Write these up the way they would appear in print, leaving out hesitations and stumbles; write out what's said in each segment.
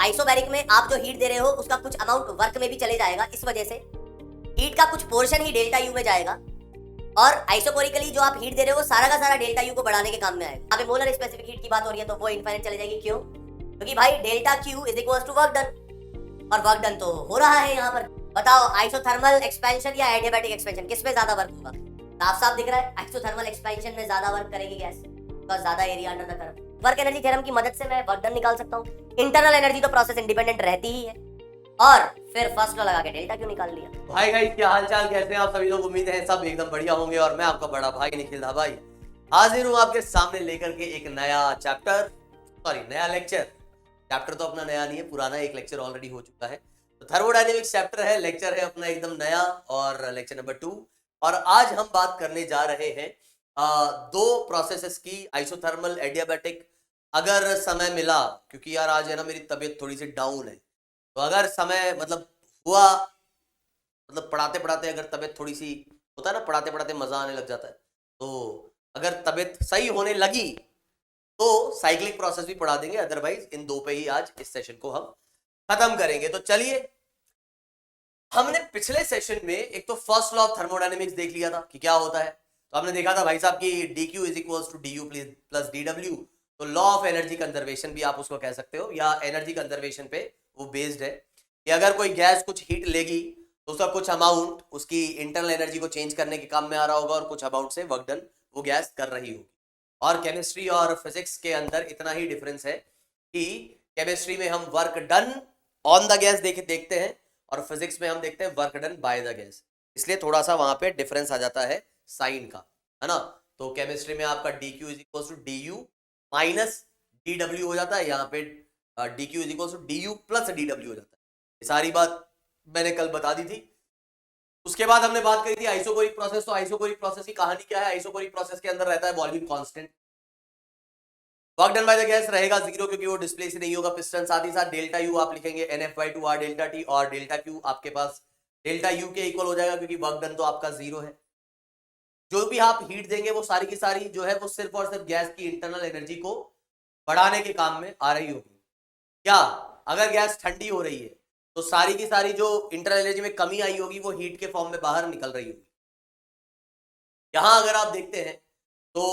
Isobaric में आप जो हीट दे रहे हो उसका कुछ अमाउंट वर्क में भी चले जाएगा, इस वजह से हीट का कुछ पोर्शन ही डेल्टा यू में जाएगा। और आइसोकोरिकली जो आप हीट दे रहे हो वो सारा का सारा डेल्टा यू को बढ़ाने के काम में आएगा। यहाँ पे मोलर स्पेसिफिक हीट की बात हो रही है तो वो इनफाइनाइट चले जाएगी। क्यों? क्योंकि भाई delta Q is equal to work done, और वर्क डन तो हो रहा है यहाँ पर। बताओ आइसोथर्मल एक्सपेंशन या एडियाबैटिक एक्सपेंशन किस में ज्यादा वर्क होगा? साफ साफ दिख रहा है आइसोथर्मल एक्सपेंशन में ज्यादा वर्क करेगी गैस, बिकॉज ज्यादा area under the curve. Work energy theorem की मदद से मैं वर्क डन निकाल सकता हूँ। इंटरनल एनर्जी तो प्रोसेस इंडिपेंडेंट रहती ही है, और फिर फर्स्ट लॉ लगा के डेल्टा क्यू निकाल लिया। भाई गाइस क्या हालचाल, कैसे हैं आप सभी लोग? उम्मीद है सब एकदम बढ़िया होंगे। और मैं आपका बड़ा भाई निखिल धा भाई हाजिर हूँ आपके सामने लेकर के एक नया नया लेक्चर। चैप्टर तो अपना नया नहीं है, पुराना एक लेक्चर ऑलरेडी हो चुका है। तो थर्मोडायनेमिक्स चैप्टर है, लेक्चर है अपना एकदम नया, और लेक्चर नंबर 2। और आज हम बात करने जा रहे हैं दो प्रोसेसेस की, आइसोथर्मल, एडियाबैटिक। अगर समय मिला, क्योंकि यार आज है ना मेरी तबीयत थोड़ी सी डाउन है, तो अगर समय हुआ, पढ़ाते पढ़ाते अगर तबीयत थोड़ी सी, होता है ना पढ़ाते पढ़ाते मजा आने लग जाता है, तो अगर तबीयत सही होने लगी तो साइक्लिक प्रोसेस भी पढ़ा देंगे। अदरवाइज इन दो पे ही आज इस सेशन को हम खत्म करेंगे। तो चलिए, हमने पिछले सेशन में एक तो फर्स्ट लॉ ऑफ थर्मोडायनेमिक्स देख लिया था कि क्या होता है। तो आपने देखा था भाई साहब की dq is equals to du plus dw। तो लॉ ऑफ एनर्जी कंजर्वेशन भी आप उसको कह सकते हो, या एनर्जी कंजर्वेशन पे वो बेस्ड है कि अगर कोई गैस कुछ हीट लेगी तो उसका कुछ अमाउंट उसकी इंटरनल एनर्जी को चेंज करने के काम में आ रहा होगा, और कुछ अमाउंट से वर्क डन वो गैस कर रही होगी। और केमिस्ट्री और फिजिक्स के अंदर इतना ही डिफरेंस है कि केमिस्ट्री में हम work done on the gas देखते हैं, और फिजिक्स में हम देखते हैं work done by the gas. इसलिए थोड़ा सा वहां पे डिफरेंस आ जाता है साइन का, है ना। तो केमिस्ट्री में आपका dq is equal to du minus dw हो जाता है, यहाँ पे dq is equal to du plus dw हो जाता है। ये सारी बात मैंने कल बता दी थी। उसके बाद हमने बात करी थी आइसोकोरिक प्रोसेस। तो आइसोकोरिक प्रोसेस की कहानी क्या है? आइसोकोरिक प्रोसेस के अंदर रहता है volume constant, work done by the gas रहेगा 0 क्योंकि वो डिस्प्लेस नहीं होगा पिस्टन। साथ ही साथ डेल्टा यू आप लिखेंगे NF/2R डेल्टा टी, और डेल्टा क्यू आपके पास डेल्टा यू के इक्वल हो जाएगा क्योंकि वर्क डन तो आपका 0 है। जो भी आप हीट देंगे वो सारी की सारी जो है वो सिर्फ और सिर्फ गैस की इंटरनल एनर्जी को बढ़ाने के काम में आ रही होगी। क्या अगर गैस ठंडी हो रही है तो सारी की सारी जो इंटरनल एनर्जी में कमी आई होगी वो हीट के फॉर्म में बाहर निकल रही होगी। यहां अगर आप देखते हैं तो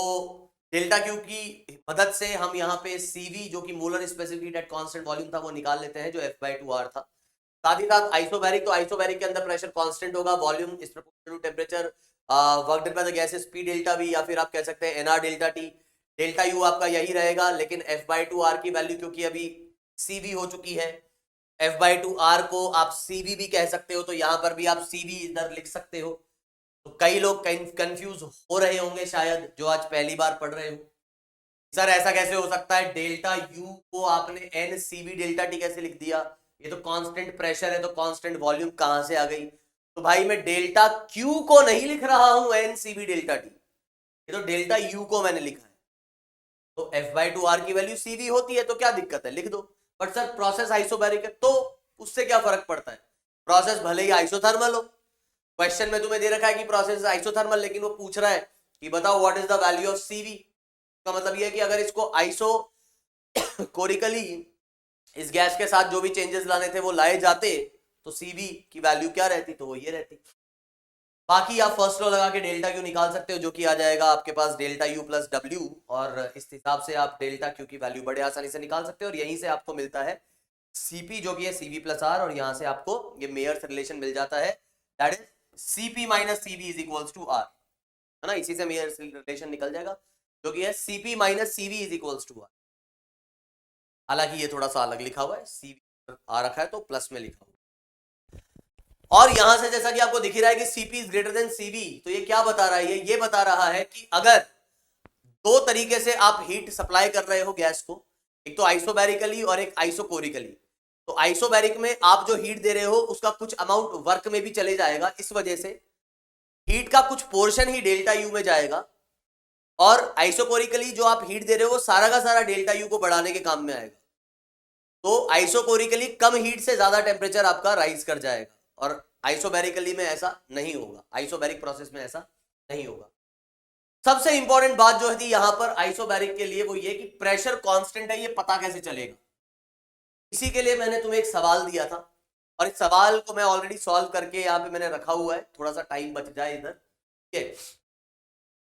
डेल्टा क्यू की मदद से हम यहाँ पे CV जो कि molar specific heat at constant volume था वो निकाल लेते हैं, जो F/2R था। साथ ही साथ आइसोबैरिक, तो आइसोबैरिक के अंदर प्रेशर कांस्टेंट होगा, volume is proportional to temperature, work done by the gases P delta V, या फिर आप कह सकते हैं NR delta T। Delta U आपका यही रहेगा, लेकिन F/2R की वैल्यू क्योंकि अभी CV हो चुकी है, F/2R को आप CV भी कह सकते हो, तो यहाँ पर भी आप CV इधर लिख सकते हो। तो कई लोग कंफ्यूज हो रहे होंगे शायद, जो आज पहली बार पढ़ रहे हो, सर ऐसा कैसे हो सकता है, डेल्टा यू को आपने NCV डेल्टा टी कैसे लिख दिया? ये तो कांस्टेंट प्रेशर है, तो कांस्टेंट वॉल्यूम कहां से आ गई? तो भाई मैं डेल्टा क्यू को नहीं लिख रहा हूं NCV डेल्टा टी, ये तो डेल्टा यू को मैंने लिखा है। तो F/2R की वैल्यू CV होती है, तो क्या दिक्कत है, लिख दो। बट सर प्रोसेस आइसोबैरिक है, तो उससे क्या फर्क पड़ता है? प्रोसेस भले ही आइसोथर्मल हो, क्वेश्चन में तुम्हें दे रखा है कि प्रोसेस आइसोथर्मल, लेकिन वो पूछ रहा है कि बताओ what is the value of CV। का मतलब ये है कि अगर इसको आइसो कोरिकली इस गैस के साथ जो भी चेंजेस लाने थे वो लाए जाते, तो CV की वैल्यू क्या रहती? तो वो ये रहती। बाकी आप फर्स्ट लॉ लगा के डेल्टा क्यू निकाल सकते हो, जो कि आ जाएगा आपके पास डेल्टा यू प्लस डब्ल्यू, और इस हिसाब से आप डेल्टा क्यू की वैल्यू बड़े आसानी से निकाल सकते हो। और यहीं से आपको मिलता है CP जो कि है CV प्लस R, और यहां से आपको ये मेयर्स रिलेशन मिल जाता है, that is CP minus CV is equals to R, है ना। इसी से मेयर्स रिलेशन निकल जाएगा, जो कि है CP minus CV is equals to R। हालांकि ये थोड़ा सा अलग लिखा हुआ है, CV आ रखा है तो प्लस में लिखा हुआ है। और यहां से जैसा कि आपको दिख ही रहा है कि CP is greater then CV, तो ये क्या बता रहा है? ये बता रहा है कि अगर दो तरीके से आप हीट सप्लाई कर रहे हो गैस को, एक तो आइसोबैरिकली और एक आइसोकोरिकली, तो आइसोबैरिक में आप जो हीट दे रहे हो उसका कुछ अमाउंट वर्क में भी चले जाएगा, इस वजह से हीट का कुछ पोर्शन ही डेल्टा यू में जाएगा। और आइसोकोरिकली जो आप हीट दे रहे हो वो सारा का सारा डेल्टा यू को बढ़ाने के काम में आएगा। तो आइसोकोरिकली कम हीट से ज्यादा टेम्परेचर आपका राइज कर जाएगा, और आइसोबैरिकली में ऐसा नहीं होगा, आइसोबैरिक प्रोसेस में ऐसा नहीं होगा। सबसे इंपॉर्टेंट बात जो है यहां पर आइसोबैरिक के लिए वो ये कि प्रेशर कांस्टेंट है, ये पता कैसे चलेगा? इसी के लिए मैंने तुम्हें एक सवाल दिया था और इस सवाल को मैं ऑलरेडी सॉल्व करके यहाँ पे मैंने रखा हुआ है, थोड़ा सा टाइम बच जाए इधर। ठीक है,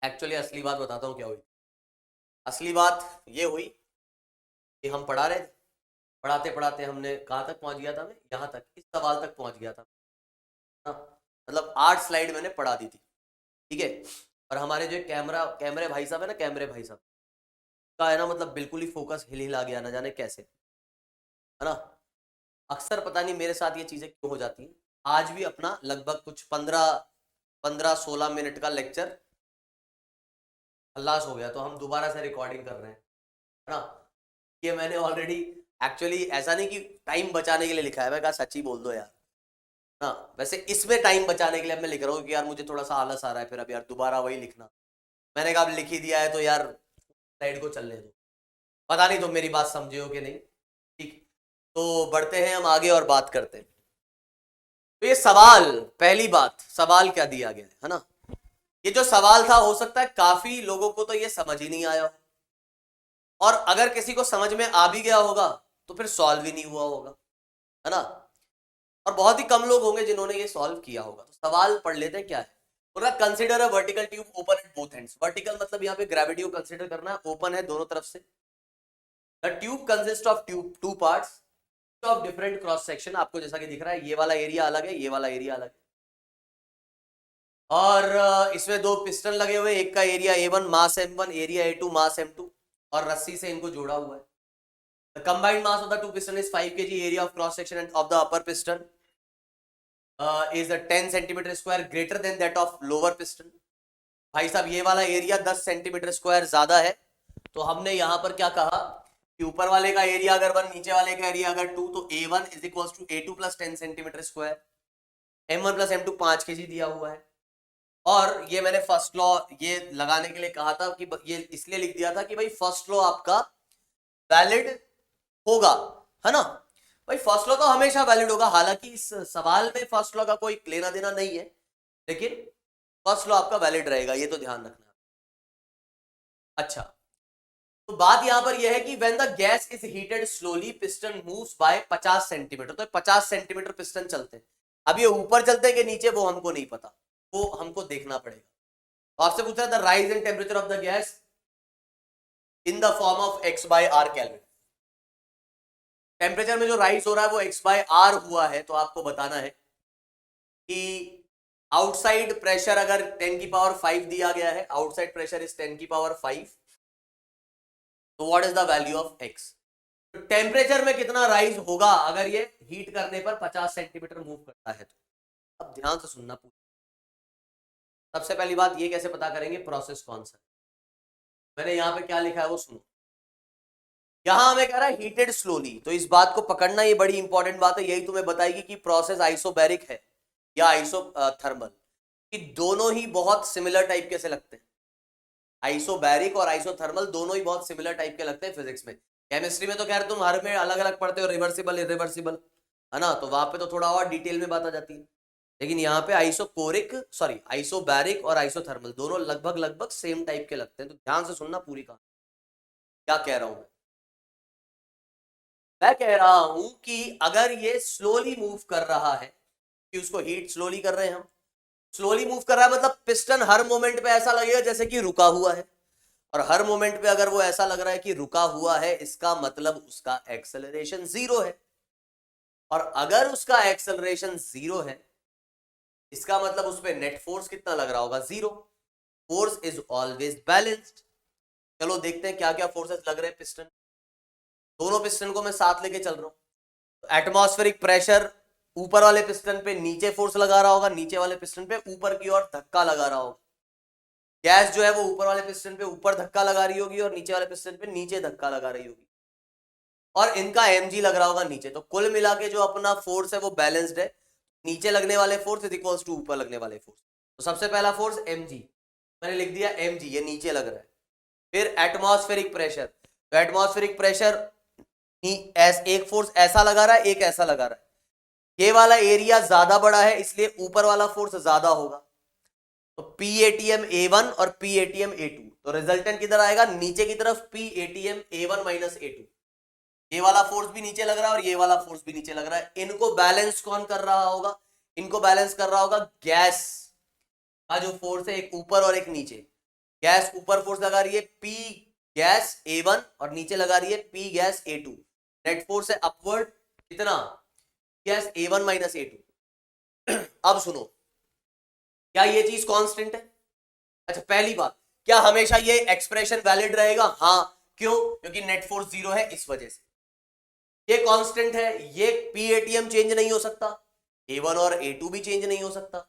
एक्चुअली असली बात बताता हूँ क्या हुई। असली बात ये हुई कि हम पढ़ा रहे थे, पढ़ाते पढ़ाते हमने कहाँ तक पहुंच गया था, मैं यहाँ तक, इस सवाल तक पहुंच गया था। मतलब 8 स्लाइड मैंने पढ़ा दी थी। ठीक है, और हमारे जो कैमरे भाई साहब है ना, कैमरे भाई साहब का है ना, मतलब बिल्कुल ही फोकस हिल हिला गया, ना जाने कैसे, है ना। अक्सर पता नहीं मेरे साथ ये चीजें क्यों हो जाती हैं। आज भी अपना लगभग कुछ 15-16 मिनट का लेक्चर खल्लास हो गया, तो हम दोबारा से रिकॉर्डिंग कर रहे हैं, है ना। ये मैंने ऑलरेडी, एक्चुअली ऐसा नहीं कि टाइम बचाने के लिए लिखा है, मैं कहा सच्ची बोल दो यार, हाँ वैसे इसमें टाइम बचाने के लिए मैं लिख रहा हूँ कि यार मुझे थोड़ा सा आलस आ रहा है, फिर अब यार दोबारा वही लिखना। मैंने कहा अब लिख ही दिया है तो यार स्लाइड को चलने दो। पता नहीं तुम मेरी बात समझे हो कि नहीं। ठीक, तो बढ़ते हैं हम आगे और बात करते हैं। तो ये सवाल, पहली बात, सवाल क्या दिया गया है ना। ये जो सवाल था, हो सकता है काफी लोगों को तो ये समझ ही नहीं आया हो, और अगर किसी को समझ में आ भी गया होगा तो फिर सॉल्व ही नहीं हुआ होगा, है ना। और बहुत ही कम लोग होंगे जिन्होंने ये सॉल्व किया होगा। तो सवाल पढ़ लेते हैं क्या है। पूरा consider a vertical tube open at both ends. Vertical मतलब यहाँ पे ग्रेविटी को कंसीडर करना है, ओपन है दोनों तरफ से। The tube consist of two parts of different cross section. आपको जैसा कि दिख रहा है, ये वाला एरिया अलग है, ये वाला एरिया अलग है, और इसमें दो पिस्टन लगे हुए, एक का एरिया A1 मास M1, एरिया A2 मास M2, और रस्सी से इनको जोड़ा हुआ है। The combined mass of the two piston is 5 kg. Area of cross section of the upper piston is a 10 centimeter square greater than that of lower piston. भाई साहब ये वाला एरिया 10 सेंटीमीटर स्क्वायर ज्यादा है, तो हमने यहाँ पर क्या कहा कि ऊपर वाले का एरिया अगर 1, नीचे वाले का एरिया अगर 2, तो A1 is equal to A2 plus 10 centimetre square, M1 plus M2 5 kg दिया हुआ है। और ये मैंने फर्स्ट लॉ ये लगाने के लिए कहा था कि ये इसलिए लिख दिया था कि भाई फर्स्ट लॉ आपका वैलिड होगा, है ना। भाई फर्स्ट लॉ तो हमेशा वैलिड होगा, हालांकि इस सवाल में फर्स्ट लॉ का कोई लेना देना नहीं है, लेकिन फर्स्ट लॉ आपका वैलिड रहेगा, ये तो ध्यान रखना। अच्छा, तो बात यहां पर यह है कि when the gas is heated slowly piston moves bye 50 centimetre. तो 50 सेंटीमीटर पिस्टन चलते हैं। अब ये ऊपर चलते हैं कि नीचे, वो हमको नहीं पता, वो हमको देखना पड़ेगा। तो आपसे पूछ रहा है the rise in temperature of the gas in the form of x/r kelvin. Temperature में जो राइज हो रहा है वो x/r हुआ है, तो आपको बताना है कि आउटसाइड प्रेशर अगर 10 की पावर 5 दिया गया है, आउटसाइड प्रेशर इज 10 की पावर 5, तो what is the value of x। Temperature में कितना राइज होगा अगर ये हीट करने पर 50 सेंटीमीटर मूव करता है। तो अब ध्यान से सुनना पूरा। सबसे पहली बात, ये कैसे पता करेंगे प्रोसेस कौन सा है। मैंने यहाँ पे क्या लिखा है वो सुनो। यहां हमें कह रहा है हीटेड स्लोली, तो इस बात को पकड़ना, ये बड़ी इंपॉर्टेंट बात है, यही तुम्हें बताएगी कि प्रोसेस आइसोबैरिक है या आइसोथर्मल, कि दोनों ही बहुत सिमिलर टाइप के से लगते हैं। आइसोबैरिक और आइसोथर्मल दोनों ही बहुत सिमिलर टाइप के लगते हैं फिजिक्स में। केमिस्ट्री में तो खैर तुम हर में अलग अलग पढ़ते हो, रिवर्सिबल इरिवर्सिबल, है ना, तो वहां पे तो थोड़ा और डिटेल में बात आ जाती है। लेकिन यहाँ पे आइसोबैरिक और आइसोथर्मल दोनों लगभग लगभग सेम टाइप के लगते हैं। तो ध्यान से सुनना पूरी कहानी, क्या कह रहा हूं मैं कह रहा हूं कि अगर ये स्लोली मूव कर रहा है, कि उसको हीट स्लोली कर रहे हैं हम, स्लोली मूव कर रहा है मतलब पिस्टन हर मोमेंट पे ऐसा लगेगा जैसे कि रुका हुआ है, और हर मोमेंट पे अगर वो ऐसा लग रहा है कि रुका हुआ है, इसका मतलब उसका एक्सेलरेशन 0 है। और अगर उसका एक्सेलरेशन 0 है, इसका मतलब उस पर नेट फोर्स कितना लग रहा होगा, 0। Force is always balanced. चलो देखते हैं क्या क्या फोर्सेस लग रहे हैं पिस्टन। दोनों पिस्टन को मैं साथ लेके चल रहा हूं। एटमॉस्फेरिक प्रेशर ऊपर वाले पिस्टन पे नीचे फोर्स लगा रहा होगा, नीचे वाले पिस्टन पे ऊपर की ओर धक्का लगा रहा होगा। गैस जो है वो ऊपर वाले पिस्टन पे ऊपर धक्का लगा रही होगी और नीचे वाले पिस्टन पे नीचे धक्का लगा रही होगी, और इनका mg लग रहा होगा नीचे। तो कुल मिला के जो अपना फोर्स है वो बैलेंस्ड है। नीचे लगने वाले फोर्स इज इक्वल्स टू ऊपर लगने वाले फोर्स। तो सबसे पहला फोर्स mg, मैंने लिख दिया mg, ये नीचे लग रहा है। फिर एटमॉस्फेरिक प्रेशर, तो एटमॉस्फेरिक प्रेशर एक फोर्स ऐसा लगा रहा है, एक ऐसा लगा रहा है। ये वाला एरिया ज्यादा बड़ा है इसलिए ऊपर वाला फोर्स ज्यादा होगा, तो PATM A1 और PATM A2। तो रिजल्टेंट किधर आएगा, नीचे की तरफ PATM A1 माइनस A2। ये वाला फोर्स भी नीचे लग रहा है और ये वाला फोर्स भी नीचे लग रहा है। इनको बैलेंस कौन कर रहा होगा? इनको बैलेंस कर रहा होगा गैस का जो फोर्स है, एक ऊपर और एक नीचे। गैस ऊपर फोर्स लगा रही है P गैस A1 और नीचे लगा रही है P gas A2। Net force है अपवर्ड कितना? Gas A1 minus A2। अब सुनो, क्या ये चीज कांस्टेंट है? अच्छा, पहली बात, क्या हमेशा ये एक्सप्रेशन वैलिड रहेगा? हाँ। क्यों? क्योंकि नेट फोर्स 0 है, इस वजह से ये कांस्टेंट है। ये PATM चेंज नहीं हो सकता, A1 और A2 भी चेंज नहीं हो सकता।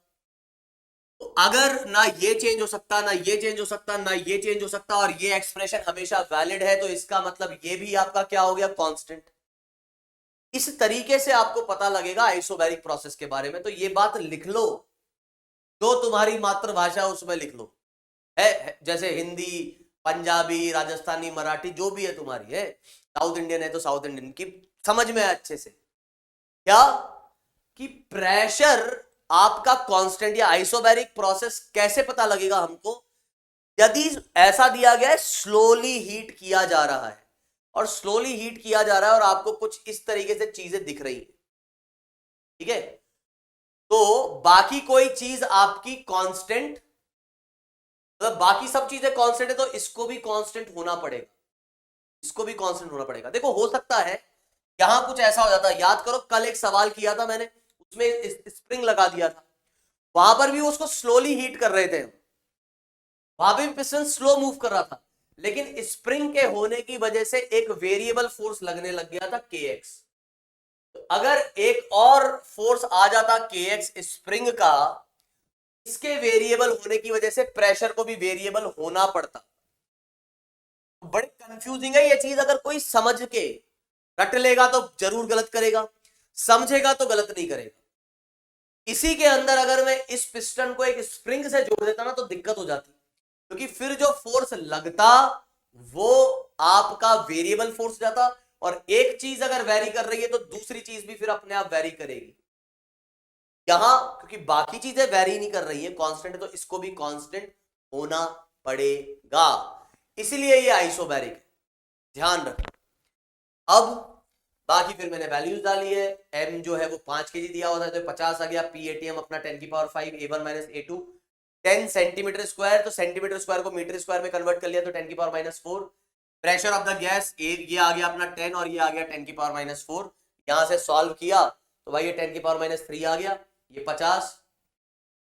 तो अगर ना ये चेंज हो सकता, ना ये चेंज हो सकता, ना ये चेंज हो सकता, और ये एक्सप्रेशन हमेशा वैलिड है, तो इसका मतलब ये भी आपका क्या हो गया? कांस्टेंट। इस तरीके से आपको पता लगेगा आइसोबैरिक प्रोसेस के बारे में। तो ये बात लिख लो, जो तुम्हारी मातृभाषा उसमें लिख लो, है जैसे हिंदी, पंजाबी, राजस्थानी, मराठी, जो भी है तुम्हारी, है साउथ इंडियन है तो साउथ इंडियन की समझ में अच्छे से। क्या कि प्रेशर आपका कांस्टेंट या आइसोबैरिक प्रोसेस कैसे पता लगेगा हमको? यदि ऐसा दिया गया है स्लोली हीट किया जा रहा है, और स्लोली हीट किया जा रहा है और आपको कुछ इस तरीके से चीजें दिख रही है, ठीक है, तो बाकी कोई चीज आपकी कांस्टेंट, मतलब बाकी सब चीजें कांस्टेंट है, तो इसको भी कांस्टेंट होना पड़ेगा, इसको भी कांस्टेंट होना पड़ेगा। देखो, हो सकता है यहां कुछ ऐसा हो जाता है, याद करो कल एक सवाल किया था मैंने, उसमें स्प्रिंग लगा दिया था, वहां पर भी उसको स्लोली हीट कर रहे थे, वहां भी पिस्टन स्लो मूव कर रहा था, लेकिन स्प्रिंग के होने की वजह से एक वेरिएबल फोर्स लगने लग गया था kx। तो अगर एक और फोर्स आ जाता kx स्प्रिंग का, इसके वेरिएबल होने की वजह से प्रेशर को भी वेरिएबल होना पड़ता। बड़े कंफ्यूजिंग है ये चीज, अगर कोई समझ के रट लेगा तो जरूर गलत करेगा, समझेगा तो गलत नहीं करेगा। इसी के अंदर अगर मैं इस पिस्टन को एक स्प्रिंग से जोड़ देता ना, तो दिक्कत हो जाती, क्योंकि फिर जो फोर्स लगता वो आपका वेरिएबल फोर्स जाता, और एक चीज अगर वेरी कर रही है तो दूसरी चीज भी फिर अपने आप वेरी करेगी। यहां क्योंकि बाकी चीजें वेरी नहीं कर रही है, कांस्टेंट है, तो इसको भी कांस्टेंट होना पड़ेगा, इसलिए ये आइसोबैरिक है, ध्यान रखना। अब बाकी फिर मैंने वैल्यूज डाली है, m जो है वो 5 kg दिया हुआ था, तो 50 आ गया, PATM अपना 10⁵ A1 minus A2 10 centimetre square, तो सेंटीमीटर स्क्वायर को मीटर स्क्वायर में कन्वर्ट कर लिया, तो 10⁻⁻⁴। प्रेशर ऑफ द गैस ये आ गया अपना 10 और ये आ गया 10⁻⁻⁴। यहां से सॉल्व किया तो भाई ये 10⁻³ आ गया, ये 50,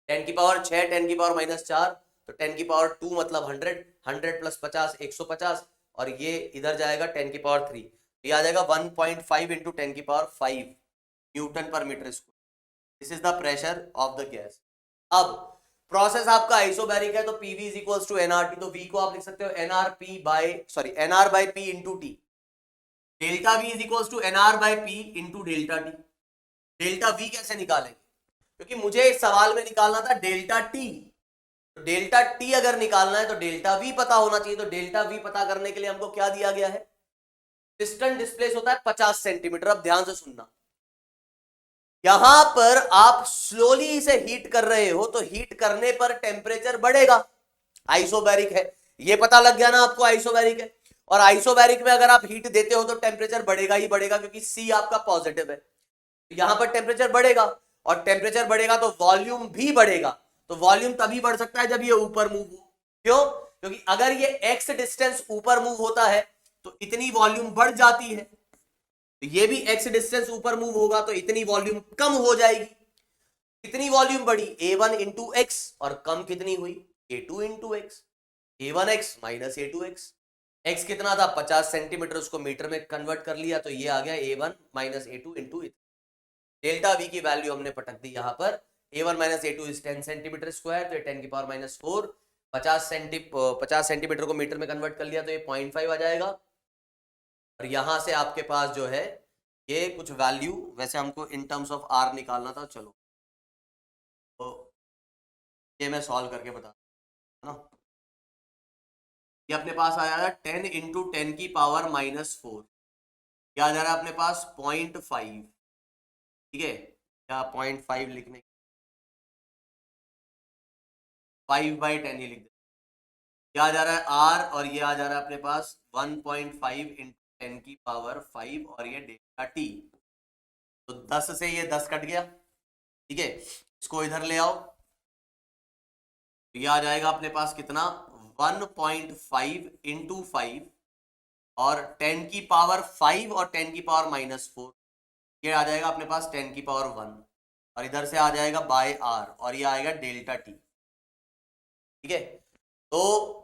10⁻6 10⁻⁴, तो 10⁻2 मतलब 100, 100 प्लस 50 150, और ये इधर जाएगा 10⁻3, ये आ जाएगा 1.5 into 10⁵ newton per metre square. This is the pressure of the gas. अब प्रोसेस आपका आइसोबैरिक है, तो PV is equals to NRT, तो V को आप लिख सकते हो NR by P into T. Delta V is equals to NR by P into delta T. Delta V कैसे निकालेंगे? क्योंकि मुझे इस सवाल में निकालना था डेल्टा T, तो डेल्टा T अगर निकालना है तो डेल्टा V पता होना चाहिए। तो डेल्टा V पता करने के लिए हमको क्या दिया गया है? पिस्टन डिस्प्लेस होता है 50 सेंटीमीटर। अब ध्यान से सुनना, यहां पर आप स्लोली इसे हीट कर रहे हो, तो हीट करने पर टेम्परेचर बढ़ेगा, आइसोबैरिक है, ये पता लग गया ना आपको आइसोबैरिक है। और आइसोबैरिक में अगर आप हीट देते हो तो टेम्परेचर बढ़ेगा ही बढ़ेगा, क्योंकि C आपका पॉजिटिव है, तो यहां पर टेम्परेचर बढ़ेगा, और टेम्परेचर बढ़ेगा तो वॉल्यूम भी बढ़ेगा। तो वॉल्यूम तभी बढ़ सकता है जब ये ऊपर मूव हो। क्यों? क्योंकि अगर ये x डिस्टेंस ऊपर मूव होता है तो इतनी वॉल्यूम बढ़ जाती है, तो ये भी x डिस्टेंस ऊपर मूव होगा तो इतनी वॉल्यूम कम हो जाएगी। कितनी वॉल्यूम बढ़ी? A1 इंटू एक्स, और कम कितनी हुई? A2 into x. A1x minus A2x। x कितना था? 50 सेंटीमीटर, उसको मीटर में कन्वर्ट कर लिया, तो ये आ गया A1 minus A2 into delta V की वैल्यू हमने पटक दी यहां पर। A1 minus A2 is 10 centimetre square, तो ये 10⁻⁴। 50 सेंटीमीटर को मीटर में कन्वर्ट कर लिया, तो ये 0.5 आ जाएगा। और यहां से आपके पास जो है ये कुछ वैल्यू, वैसे हमको इन टर्म्स ऑफ R निकालना था, चलो तो ये मैं सॉल्व करके बता ना। ये अपने पास आया है 10 इंटू 10⁻⁻⁴, क्या आ जा रहा है अपने पास? 0.5, ठीक है, क्या 0.5 लिखने, 5/10 ही लिख दे। क्या आ जा रहा है R, और ये आ जा रहा है अपने पास 1.5 इंटू 10 की पावर 5 और ये डेल्टा टी, तो 10 से ये 10 कट गया, ठीक है, इसको इधर ले आओ, तो ये आ जाएगा अपने पास कितना 1.5 इंटू 5 और 10 की पावर 5 और 10 की पावर -4, ये आ जाएगा अपने पास 10 की पावर 1 और इधर से आ जाएगा बाय आर और ये आएगा डेल्टा टी, ठीक है। तो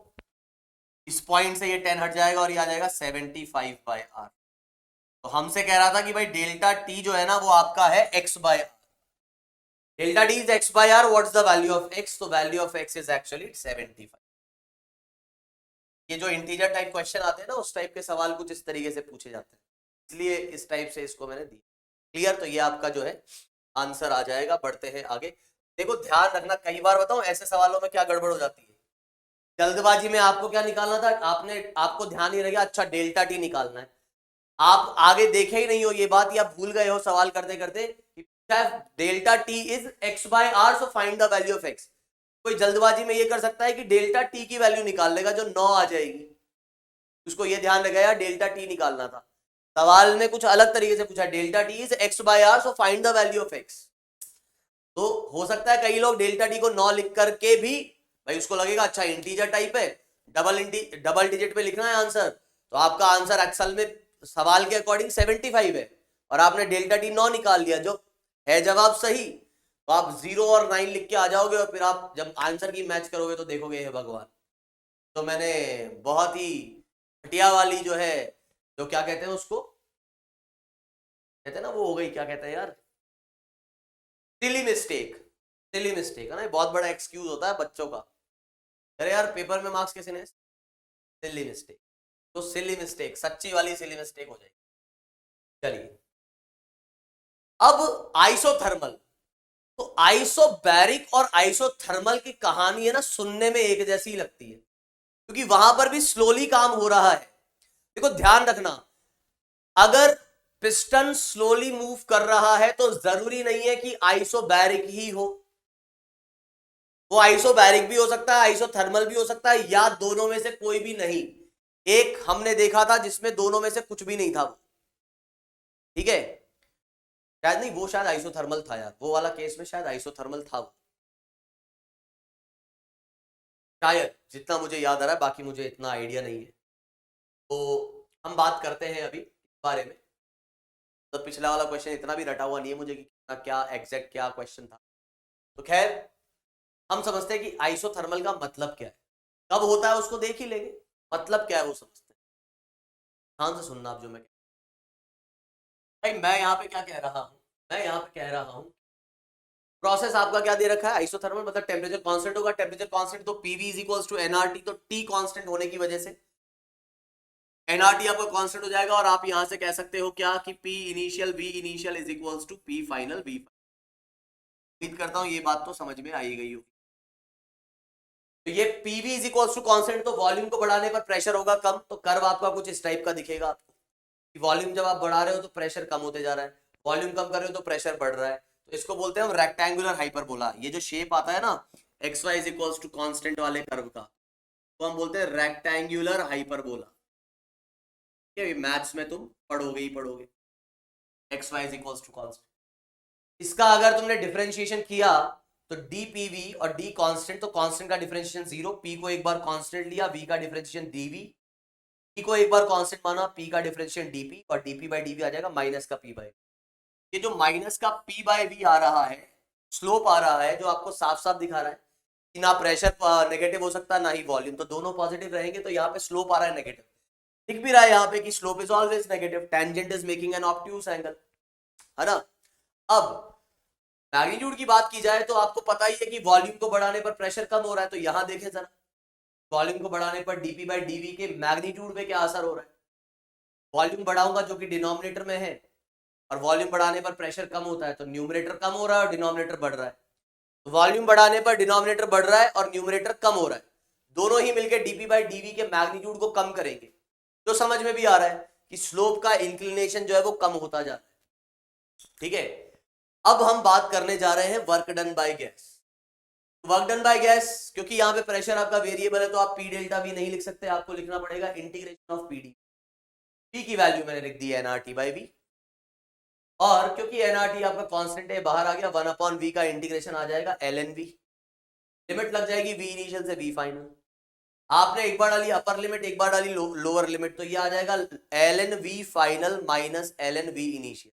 इस पॉइंट से ये 10 हट जाएगा और ये आ जाएगा 75 बाय आर। तो हमसे कह रहा था कि भाई डेल्टा टी जो है ना वो आपका है x by R, delta T is x by R, what's the value of x, तो value of x is actually 75। ये जो इंटीजर टाइप क्वेश्चन आते हैं ना उस टाइप के सवाल कुछ इस तरीके से पूछे जाते हैं, इसलिए इस टाइप से इसको मैंने दी। क्लियर, तो ये आपका जो है आंसर आ जाएगा। बढ़ते हैं आगे। देखो ध्यान रखना, कई बार बताऊं ऐसे सवालों में क्या गड़बड़ हो जाती है, जल्दबाजी में आपको क्या निकालना था, आपको ध्यान नहीं रहेगा, अच्छा डेल्टा टी निकालना है, आप आगे देखे ही नहीं हो ये बात, या भूल गए हो सवाल करते करते delta T is x by R, so find the value of x। कोई जल्दबाजी में ये कर सकता है कि डेल्टा टी की वैल्यू निकाल लेगा जो 9 आ जाएगी, उसको ये ध्यान रखा यार डेल्टा टी निकालना था, सवाल में कुछ अलग तरीके से पूछा, delta T is x by R, so find the value of x। तो हो सकता है कई लोग डेल्टा टी को 9 लिख करके भी भाई उसको लगेगा अच्छा इंटीजर टाइप है, डबल डिजिट पे लिखना है आंसर, तो आपका आंसर अक्सर में सवाल के अकॉर्डिंग 75 है और आपने डेल्टा टी 9 निकाल लिया जो है जवाब सही, तो आप 0 और 9 लिख के आ जाओगे और फिर आप जब आंसर की मैच करोगे तो देखोगे हे भगवान। तो मैंने बहुत ही घटिया वाली जो है, जो क्या कहते हैं उसको, कहते हैं ना वो हो गई, क्या कहते हैं यार, सिली मिस्टेक है ना, बहुत बड़ा एक्सक्यूज होता है बच्चों का, अरे यार पेपर में मार्क्स कैसे नहीं, सिली मिस्टेक, तो सिली मिस्टेक, सच्ची वाली सिली मिस्टेक हो जाएगी। चलिए अब आइसोथर्मल, तो आइसोबैरिक और आइसोथर्मल की कहानी है ना सुनने में एक जैसी लगती है, क्योंकि वहां पर भी स्लोली काम हो रहा है। देखो ध्यान रखना, अगर पिस्टन स्लोली मूव कर रहा है तो जरूरी नहीं है कि आइसोबैरिक ही हो, वो आइसोबैरिक भी हो सकता है, आइसोथर्मल भी हो सकता है, या दोनों में से कोई भी नहीं। एक हमने देखा था जिसमें दोनों में से कुछ भी नहीं था वो, ठीक है, शायद नहीं, वो शायद आइसोथर्मल था यार, वो वाला केस में शायद आइसोथर्मल था वो, शायद, जितना मुझे याद आ रहा है, बाकी मुझे इतना आइडिया नहीं है। तो हम बात करते हैं अभी इस बारे में। तो पिछला वाला क्वेश्चन इतना भी रटा हुआ नहीं है मुझे कि क्या एग्जैक्ट क्या क्वेश्चन था, तो खैर हम समझते हैं कि आइसोथर्मल का मतलब क्या है, कब होता है उसको देख ही लेंगे, मतलब क्या है वो समझते हैं। ध्यान से सुनना आप जो मैं भाई, मैं यहाँ पे क्या कह रहा हूँ, मैं यहाँ पे कह रहा हूँ प्रोसेस आपका क्या दे रखा है, आइसोथर्मल मतलब टेम्परेचर कांस्टेंट होगा, टेम्परेचर कांस्टेंट तो PV is equals to NRT, तो टी कांस्टेंट होने की वजह से एनआरटी आपका कांस्टेंट हो जाएगा, और आप यहां से कह सकते हो क्या कि P initial V initial is equals to P final V. उम्मीद करता हूं ये बात तो समझ में आई गई होगी। तो ये PV is equals to constant, तो वॉल्यूम को बढ़ाने पर प्रेशर होगा कम, तो कर्व आपका कुछ इस टाइप का दिखेगा आपको, कि वॉल्यूम जब आप बढ़ा रहे हो तो प्रेशर कम होते जा रहा है, वॉल्यूम कम कर रहे हो तो प्रेशर बढ़ रहा है, तो इसको बोलते हैं हम रेक्टेंगुलर हाइपरबोला। ये जो शेप आता है ना X Y is equals to constant वाले कर्व का, तो हम बोलते हैं रेक्टेंगुलर हाइपरबोला। मैथ्स में तुम पढ़ोगे ही पढ़ोगे, X Y is equals to constant. इसका अगर तुमने डिफरेंशिएशन किया तो डी पी वी और डी कांस्टेंट, तो कांस्टेंट का डिफरेंशिएशन 0, पी को एक बार कांस्टेंट लिया, वी का डिफरेंशिएशन डीवी, पी को एक बार कांस्टेंट माना, पी का डिफरेंशिएशन डीपी, और डीपी बाय डीवी आ जाएगा माइनस का पी बाय। ये जो माइनस का पी बाय वी आ रहा है, स्लोप आ रहा है, जो आपको साफ साफ दिखा रहा है कि ना प्रेशर नेगेटिव हो सकता ना ही वॉल्यूम, तो दोनों पॉजिटिव रहेंगे, तो यहाँ पे स्लोप आ रहा है नेगेटिव, दिख भी रहा है यहाँ पे कि slope is always negative, tangent is making an obtuse angle, है ना। अब मैग्नीट्यूड की बात की जाए तो आपको पता ही है कि वॉल्यूम को बढ़ाने पर प्रेशर कम हो रहा है, तो यहां देखें जरा, वॉल्यूम को बढ़ाने पर डीपी बाय डीवी के मैग्नीट्यूड पे क्या असर हो रहा है, वॉल्यूम बढ़ाऊंगा जो कि डिनोमिनेटर में है, और वॉल्यूम बढ़ाने पर प्रेशर कम होता है, तो न्यूमरेटर कम हो रहा है और डिनोमिनेटर बढ़ रहा है, तो वॉल्यूम बढ़ाने पर डिनोमिनेटर बढ़ रहा है और न्यूमरेटर कम हो रहा है, दोनों ही मिलकर डीपी बाय डीवी के मैग्नीट्यूड को कम करेंगे, जो समझ में भी आ रहा है कि स्लोप का इंक्लिनेशन जो है वो कम होता जा रहा है, ठीक है। अब हम बात करने जा रहे हैं work done by gas. Work done by gas, क्योंकि यहाँ पे प्रेशर आपका वेरिएबल है तो आप पी डेल्टा भी नहीं लिख सकते, आपको लिखना पड़ेगा इंटीग्रेशन ऑफ पीडी, P की वैल्यू मैंने लिख दी है nRT/V, और क्योंकि nRT आपका कांस्टेंट है बाहर आ गया, 1/v का इंटीग्रेशन आ जाएगा ln v, लिमिट लग जाएगी v इनिशियल से v फाइनल। आपने एक बार डाली अपर लिमिट, एक बार डाली लोअर लिमिट, तो ये आ जाएगा ln v final minus ln v initial,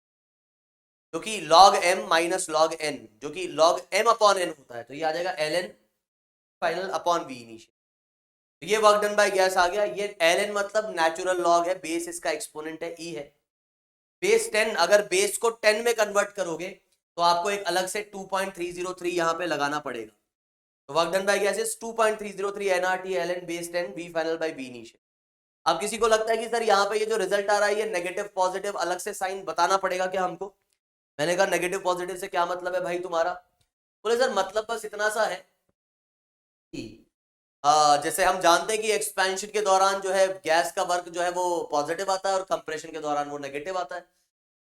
जो कि log m minus log n, जो कि log m अपॉन n होता है, तो ये आ जाएगा ln final upon v initial. तो ये वर्क डन बाय गैस आ गया। ये ln मतलब नेचुरल लॉग है, बेस इसका एक्सपोनेंट है, e है। बेस 10, अगर बेस को 10 में कन्वर्ट करोगे तो आपको एक अलग से 2.303 यहाँ पे लगाना पड़ेगा। तो work done by gas is 2.303 nRT ln base 10 v final by v initial. अब किसी को लगता है कि सर यहाँ पे ये जो रिजल्ट आ रहा है ये नेगेटिव पॉजिटिव अलग से साइन बताना पड़ेगा क्या हमको? मैंने कहा नेगेटिव पॉजिटिव से क्या मतलब है भाई तुम्हारा? बोले सर मतलब बस इतना सा है कि जैसे हम जानते हैं कि एक्सपेंशन के दौरान जो है गैस का वर्क जो है वो पॉजिटिव आता है और कंप्रेशन के दौरान वो नेगेटिव आता है।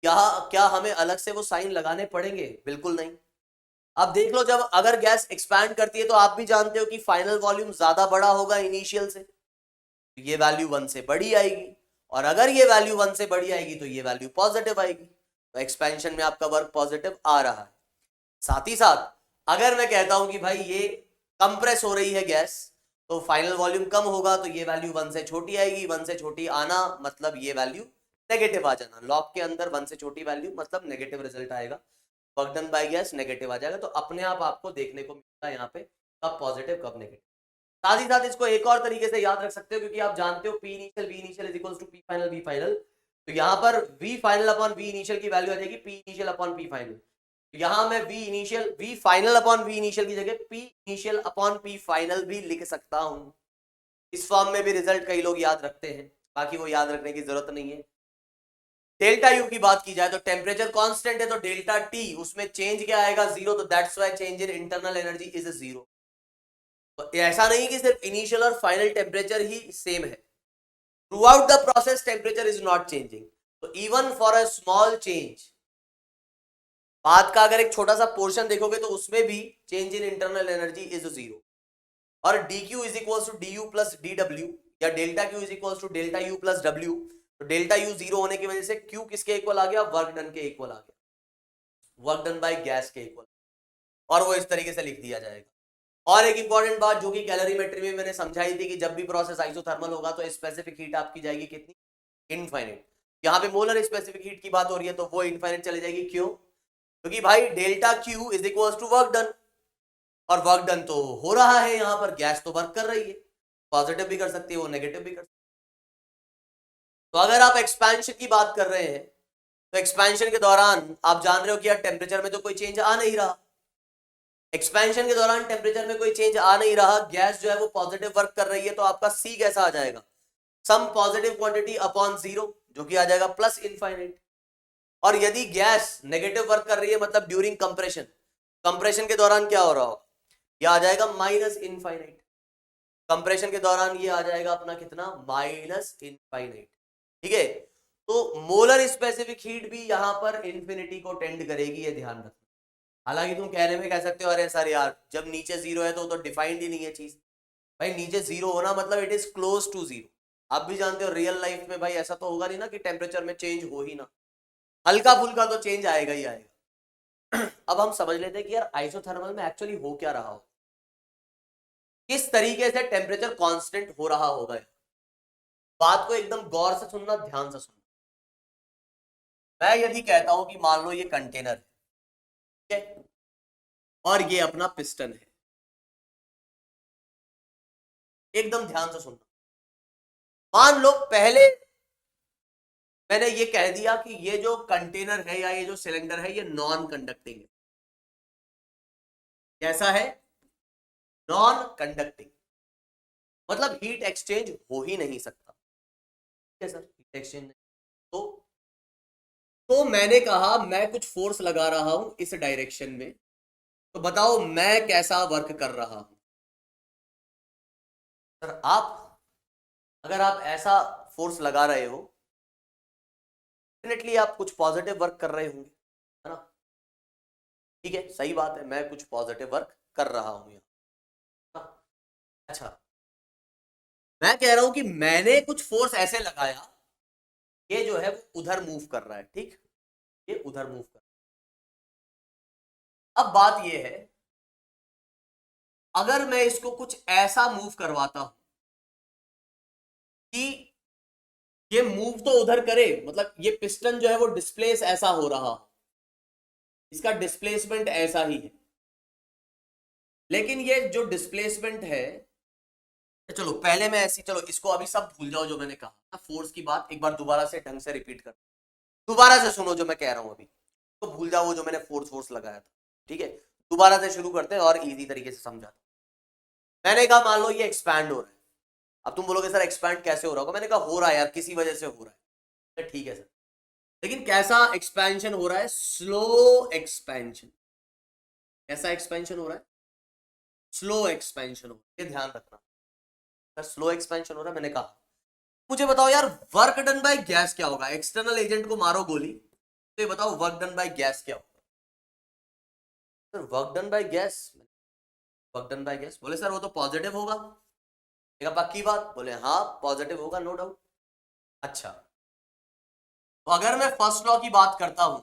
क्या हमें अलग से वो साइन लगाने पड़ेंगे? बिल्कुल नहीं। अब देख लो, जब अगर गैस एक्सपैंड करती है तो आप भी जानते हो कि फाइनल वॉल्यूम ज्यादा बड़ा होगा इनिशियल से, तो ये वैल्यू 1 से बड़ी आएगी, और अगर ये वैल्यू 1 से बड़ी आएगी तो ये वैल्यू पॉजिटिव आएगी। तो एक्सपेंशन में आपका वर्क पॉजिटिव आ रहा है। साथ ही साथ अगर मैं कहता हूं कि भाई ये कंप्रेस हो रही है गैस, तो फाइनल वॉल्यूम कम होगा, तो ये वैल्यू 1 से छोटी आएगी। 1 से छोटी आना मतलब ये वैल्यू नेगेटिव आ जाना। लॉग के अंदर 1 से छोटी वैल्यू मतलब नेगेटिव रिजल्ट आएगा, work done by gas negative आ जाएगा। तो अपने आप आपको देखने को मिलता है यहाँ पे कब पॉजिटिव कब नेगेटिव। साथ ही साथ इसको एक और तरीके से याद रख सकते हो, क्योंकि आप जानते हो P initial V initial is equals to P final V final, तो यहाँ पर V final upon V initial की वैल्यू आ जाएगी P initial upon P final. यहाँ मैं V final upon V initial की जगह P initial upon P final भी लिख सकता हूँ। इस फॉर्म में भी रिजल्ट कई लोग याद रखते हैं, बाकी वो याद रखने की जरूरत नहीं है। डेल्टा यू की बात की जाए तो टेम्परेचर कांस्टेंट है, तो डेल्टा टी उसमें चेंज क्या आएगा? 0, तो that's why change in internal energy is 0। तो ऐसा नहीं कि सिर्फ इनिशियल और फाइनल टेम्परेचर ही सेम है, throughout the process temperature is not changing. तो even for a small change, बात का अगर एक छोटा सा पोर्शन देखोगे तो उसमें भी change in internal energy is 0। और dq is equals to du plus dw, या delta q is equals to delta u plus w। तो डेल्टा u 0 होने की वजह से q किसके इक्वल आ गया? वर्क डन के इक्वल आ गया, वर्क डन बाय गैस के इक्वल, और वो इस तरीके से लिख दिया जाएगा। और एक इंपॉर्टेंट बात जो कि कैलोरीमेट्री में मैंने समझाई थी कि जब भी प्रोसेस आइसोथर्मल होगा तो स्पेसिफिक हीट आपकी जाएगी कितनी? इनफाइनाइट। यहाँ पे मोलर स्पेसिफिक हीट की बात हो रही है तो वो इनफाइनाइट चली जाएगी। क्यों? क्योंकि भाई delta Q is equal to work done, और वर्क डन तो हो रहा है, यहाँ पर गैस तो वर्क कर रही है, पॉजिटिव भी कर सकती है वो नेगेटिव भी कर सकती है। तो अगर आप एक्सपेंशन की बात कर रहे हैं तो एक्सपेंशन के दौरान आप जान रहे हो कि यार टेम्परेचर में तो कोई चेंज आ नहीं रहा, एक्सपेंशन के दौरान टेम्परेचर में कोई चेंज आ नहीं रहा, गैस जो है वो पॉजिटिव वर्क कर रही है, तो आपका सी कैसा आ जाएगा? सम पॉजिटिव क्वांटिटी अपॉन 0, जो कि आ जाएगा प्लस इनफाइनाइट। और यदि गैस नेगेटिव वर्क कर रही है मतलब ड्यूरिंग कंप्रेशन, कंप्रेशन के दौरान क्या हो रहा हो? ये आ जाएगा माइनस इनफाइनाइट। कंप्रेशन के दौरान ये आ जाएगा अपना कितना? Minus infinite. ठीक है, तो मोलर स्पेसिफिक हीट भी यहां पर इंफिनिटी को टेंड करेगी, ये ध्यान रखना। हालांकि तुम कहने में कह सकते हो अरे सर यार जब नीचे 0 है तो डिफाइंड ही नहीं है चीज। भाई नीचे 0 होना मतलब इट इज क्लोज टू 0। आप भी जानते हो रियल लाइफ में भाई ऐसा तो होगा नहीं ना कि टेम्परेचर में चेंज हो ही ना, हल्का फुल्का तो चेंज आएगा ही आएगा। अब हम समझ लेते हैं कि यार आइसोथर्मल में एक्चुअली हो क्या रहा हो, किस तरीके से टेम्परेचर कांस्टेंट हो रहा होगा। बात को एकदम गौर से सुनना, ध्यान से सुनना। मैं यदि कहता हूं कि मान लो ये कंटेनर है, ठीक है, और ये अपना पिस्टन है, एकदम ध्यान से सुनना। मान लो पहले मैंने ये कह दिया कि ये जो कंटेनर है या ये जो सिलेंडर है ये नॉन कंडक्टिंग है। कैसा है? नॉन कंडक्टिंग, मतलब हीट एक्सचेंज हो ही नहीं सकता। ठीक है सर, हीट एक्सचेंज नहीं। तो मैंने कहा मैं कुछ फोर्स लगा रहा हूं इस डायरेक्शन में, तो बताओ मैं कैसा वर्क कर रहा हूं। सर अगर आप ऐसा फोर्स लगा रहे हो डेफिनेटली आप कुछ पॉजिटिव वर्क कर रहे होंगे, है ना? ठीक है, सही बात है, मैं कुछ पॉजिटिव वर्क कर रहा हूं यहाँ। अच्छा, मैं कह रहा हूं कि मैंने कुछ फोर्स ऐसे लगाया ये जो है वो उधर मूव कर रहा है, ठीक, ये उधर मूव कर रहा है। अब बात ये है, अगर मैं इसको कुछ ऐसा मूव करवाता हूं कि ये मूव तो उधर करे, मतलब ये पिस्टन जो है वो डिस्प्लेस ऐसा हो रहा, इसका डिस्प्लेसमेंट ऐसा ही है, लेकिन ये जो डिस्प्लेसमेंट है, चलो पहले मैं ऐसी, चलो इसको अभी सब भूल जाओ जो मैंने कहा फोर्स की बात, एक बार दोबारा से ढंग से रिपीट कर, दोबारा से सुनो जो मैं कह रहा हूं अभी, तो भूल जाओ वो जो मैंने फोर्स लगाया था, ठीक है। दोबारा से शुरू करते हैं और इजी तरीके से समझाते हैं। मैंने कहा मान लो ये एक्सपैंड हो रहा है, अब तुम बोलोगे सर एक्सपैंड कैसे हो रहा होगा, मैंने कहा हो रहा है यार, किसी वजह से हो रहा है, ठीक है सर, लेकिन कैसा एक्सपेंशन हो रहा है, स्लो एक्सपेंशन। कैसा एक्सपेंशन हो रहा है, स्लो एक्सपेंशन हो रहा है, ये ध्यान रखना सर, स्लो एक्सपेंशन हो रहा है। मैंने कहा मुझे बताओ यार वर्क डन बाय गैस क्या होगा, एक्सटर्नल एजेंट को मारो गोली, तो ये बताओ वर्क डन बाय गैस क्या होगा। Sir work done by gas, work done by gas, बोले सर वो तो पॉजिटिव होगा, पक्की बात, बोले हाँ पॉजिटिव होगा, नो डाउट। अच्छा, तो अगर मैं फर्स्ट लॉ की बात करता हूं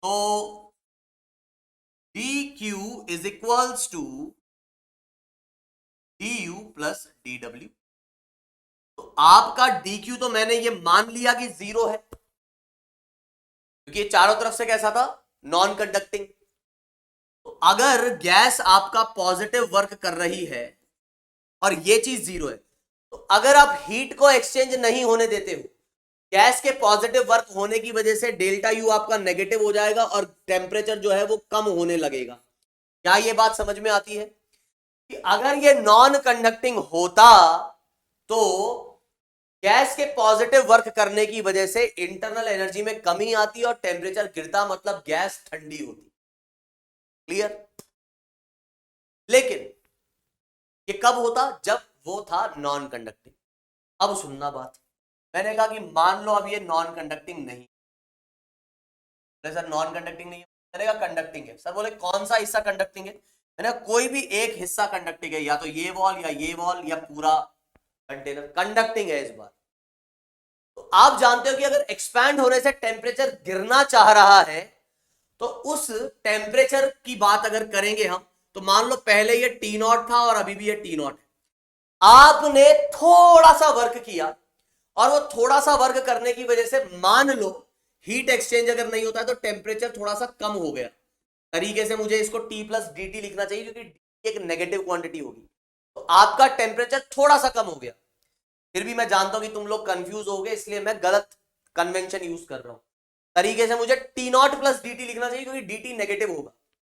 तो dq is equals to du plus dw, तो आपका dq तो मैंने ये मान लिया कि जीरो है, क्योंकि ये चारों तरफ से कैसा था, नॉन कंडक्टिंग। तो अगर गैस आपका पॉजिटिव वर्क कर रही है और ये चीज जीरो है, तो अगर आप हीट को एक्सचेंज नहीं होने देते हो, गैस के पॉजिटिव वर्क होने की वजह से डेल्टा यू आपका नेगेटिव हो जाएगा और टेम्परेचर जो है वो कम होने लगेगा। क्या ये बात समझ में आती है कि अगर ये नॉन कंडक्टिंग होता तो गैस के पॉजिटिव वर्क करने की वजह से इंटरनल एनर्जी में कमी आती और टेम्परेचर गिरता, मतलब गैस ठंडी होती। क्लियर? लेकिन ये कब होता, जब वो था नॉन कंडक्टिंग। अब सुनना बात, मैंने कहा कि मान लो अब ये नॉन कंडक्टिंग नहीं, सर नॉन कंडक्टिंग नहीं है, मैंने कहा कंडक्टिंग है। सर बोले कौन सा हिस्सा कंडक्टिंग है, मैंने कहा कोई भी एक हिस्सा कंडक्टिंग है, या तो ये वॉल या ये वॉल या पूरा कंटेनर कंडक्टिंग है इस बार। तो आप जानते हो कि अगर एक्सपैंड होने से टेम्परेचर गिरना चाह रहा है तो उस टेम्परेचर की बात अगर करेंगे हम, तो मान लो पहले ये टी नॉट था और अभी भी ये टी नॉट है, आपने थोड़ा सा वर्क किया और वो थोड़ा सा वर्क करने की वजह से मान लो हीट एक्सचेंज अगर नहीं होता है तो टेम्परेचर थोड़ा सा कम हो गया, तरीके से मुझे इसको T प्लस डी टी लिखना चाहिए क्योंकि डी एक नेगेटिव क्वांटिटी होगी, तो आपका टेम्परेचर थोड़ा सा कम हो गया। फिर भी मैं जानता हूं कि तुम लोग कंफ्यूज हो गए, इसलिए मैं गलत कन्वेंशन यूज कर रहा हूं, तरीके से मुझे T not plus D T लिखना चाहिए क्योंकि डी टी नेगेटिव होगा,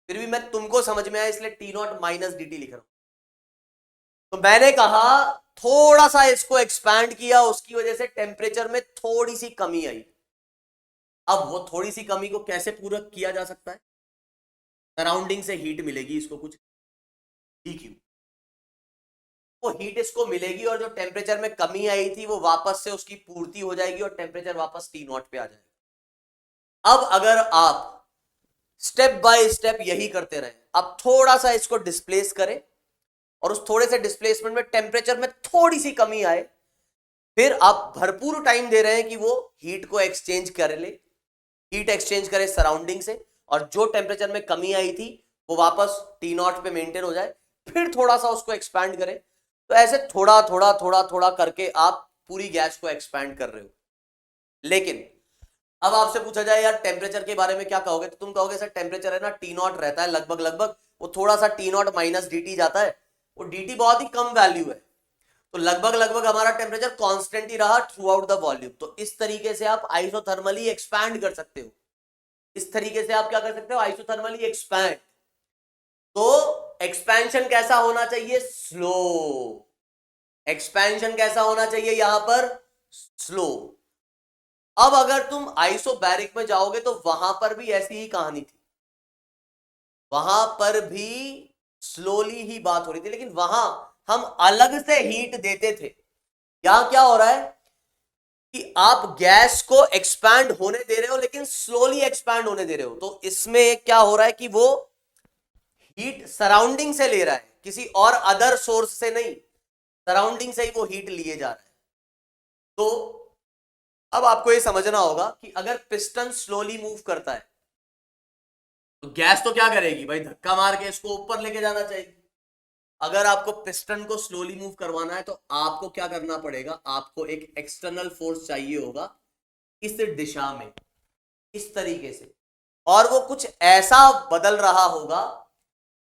फिर भी मैं तुमको समझ में आया इसलिए T not minus D T लिख रहा हूं। तो मैंने कहा थोड़ा सा इसको एक्सपैंड किया, उसकी वजह से टेम्परेचर में थोड़ी सी कमी आई। अब वो थोड़ी सी कमी को कैसे पूरा किया जा सकता है, सराउंडिंग से हीट मिलेगी इसको कुछ dq, वो हीट इसको मिलेगी और जो टेम्परेचर में कमी आई थी वो वापस से उसकी पूर्ति हो जाएगी और टेम्परेचर वापस टी नॉट पे आ जाएगा। अब अगर आप स्टेप बाय स्टेप यही करते रहे, अब थोड़ा सा इसको डिस्प्लेस करें और उस थोड़े से डिस्प्लेसमेंट में टेम्परेचर में थोड़ी सी कमी आए, फिर आप भरपूर टाइम दे रहे हैं कि वो हीट को एक्सचेंज कर ले, हीट एक्सचेंज करे सराउंडिंग से, और जो टेम्परेचर में कमी आई थी वो वापस टी नॉट पे मेंटेन हो जाए, फिर थोड़ा सा उसको एक्सपैंड करें। तो ऐसे थोड़ा थोड़ा थोड़ा थोड़ा करके आप पूरी गैस को एक्सपैंड कर रहे हो। लेकिन अब आपसे पूछा जाए यार टेम्परेचर के बारे में क्या कहोगे, तो तुम कहोगे सर टेम्परेचर है ना टी नॉट रहता है लगभग लगभग, वो थोड़ा सा T not minus D T जाता है, वो डी टी बहुत ही कम वैल्यू है, तो लगभग लगभग हमारा टेम्परेचर कांस्टेंट ही रहा थ्रू आउट द वॉल्यूम। तो इस तरीके से आप आइसोथर्मली एक्सपैंड कर सकते हो, इस तरीके से आप क्या कर सकते हो, आइसोथर्मली एक्सपैंड। तो एक्सपेंशन कैसा होना चाहिए, स्लो। एक्सपेंशन कैसा होना चाहिए यहां पर, स्लो। अब अगर तुम आइसोबैरिक में जाओगे तो वहां पर भी ऐसी ही कहानी थी, वहां पर भी स्लोली ही बात हो रही थी, लेकिन वहां हम अलग से हीट देते थे। यहां क्या हो रहा है कि आप गैस को एक्सपैंड होने दे रहे हो लेकिन स्लोली एक्सपैंड होने दे रहे हो, तो इसमें क्या हो रहा है कि वो हीट सराउंडिंग से ले रहा है, किसी और अदर सोर्स से नहीं, सराउंडिंग से ही वो हीट लिए जा रहा है। तो अब आपको ये समझना होगा कि अगर पिस्टन स्लोली मूव करता है तो गैस तो क्या करेगी भाई, धक्का मार के इसको ऊपर लेके जाना चाहिए। अगर आपको पिस्टन को स्लोली मूव करवाना है तो आपको क्या करना पड़ेगा, आपको एक एक्सटर्नल फोर्स चाहिए होगा इस दिशा में, इस तरीके से, और वो कुछ ऐसा बदल रहा होगा।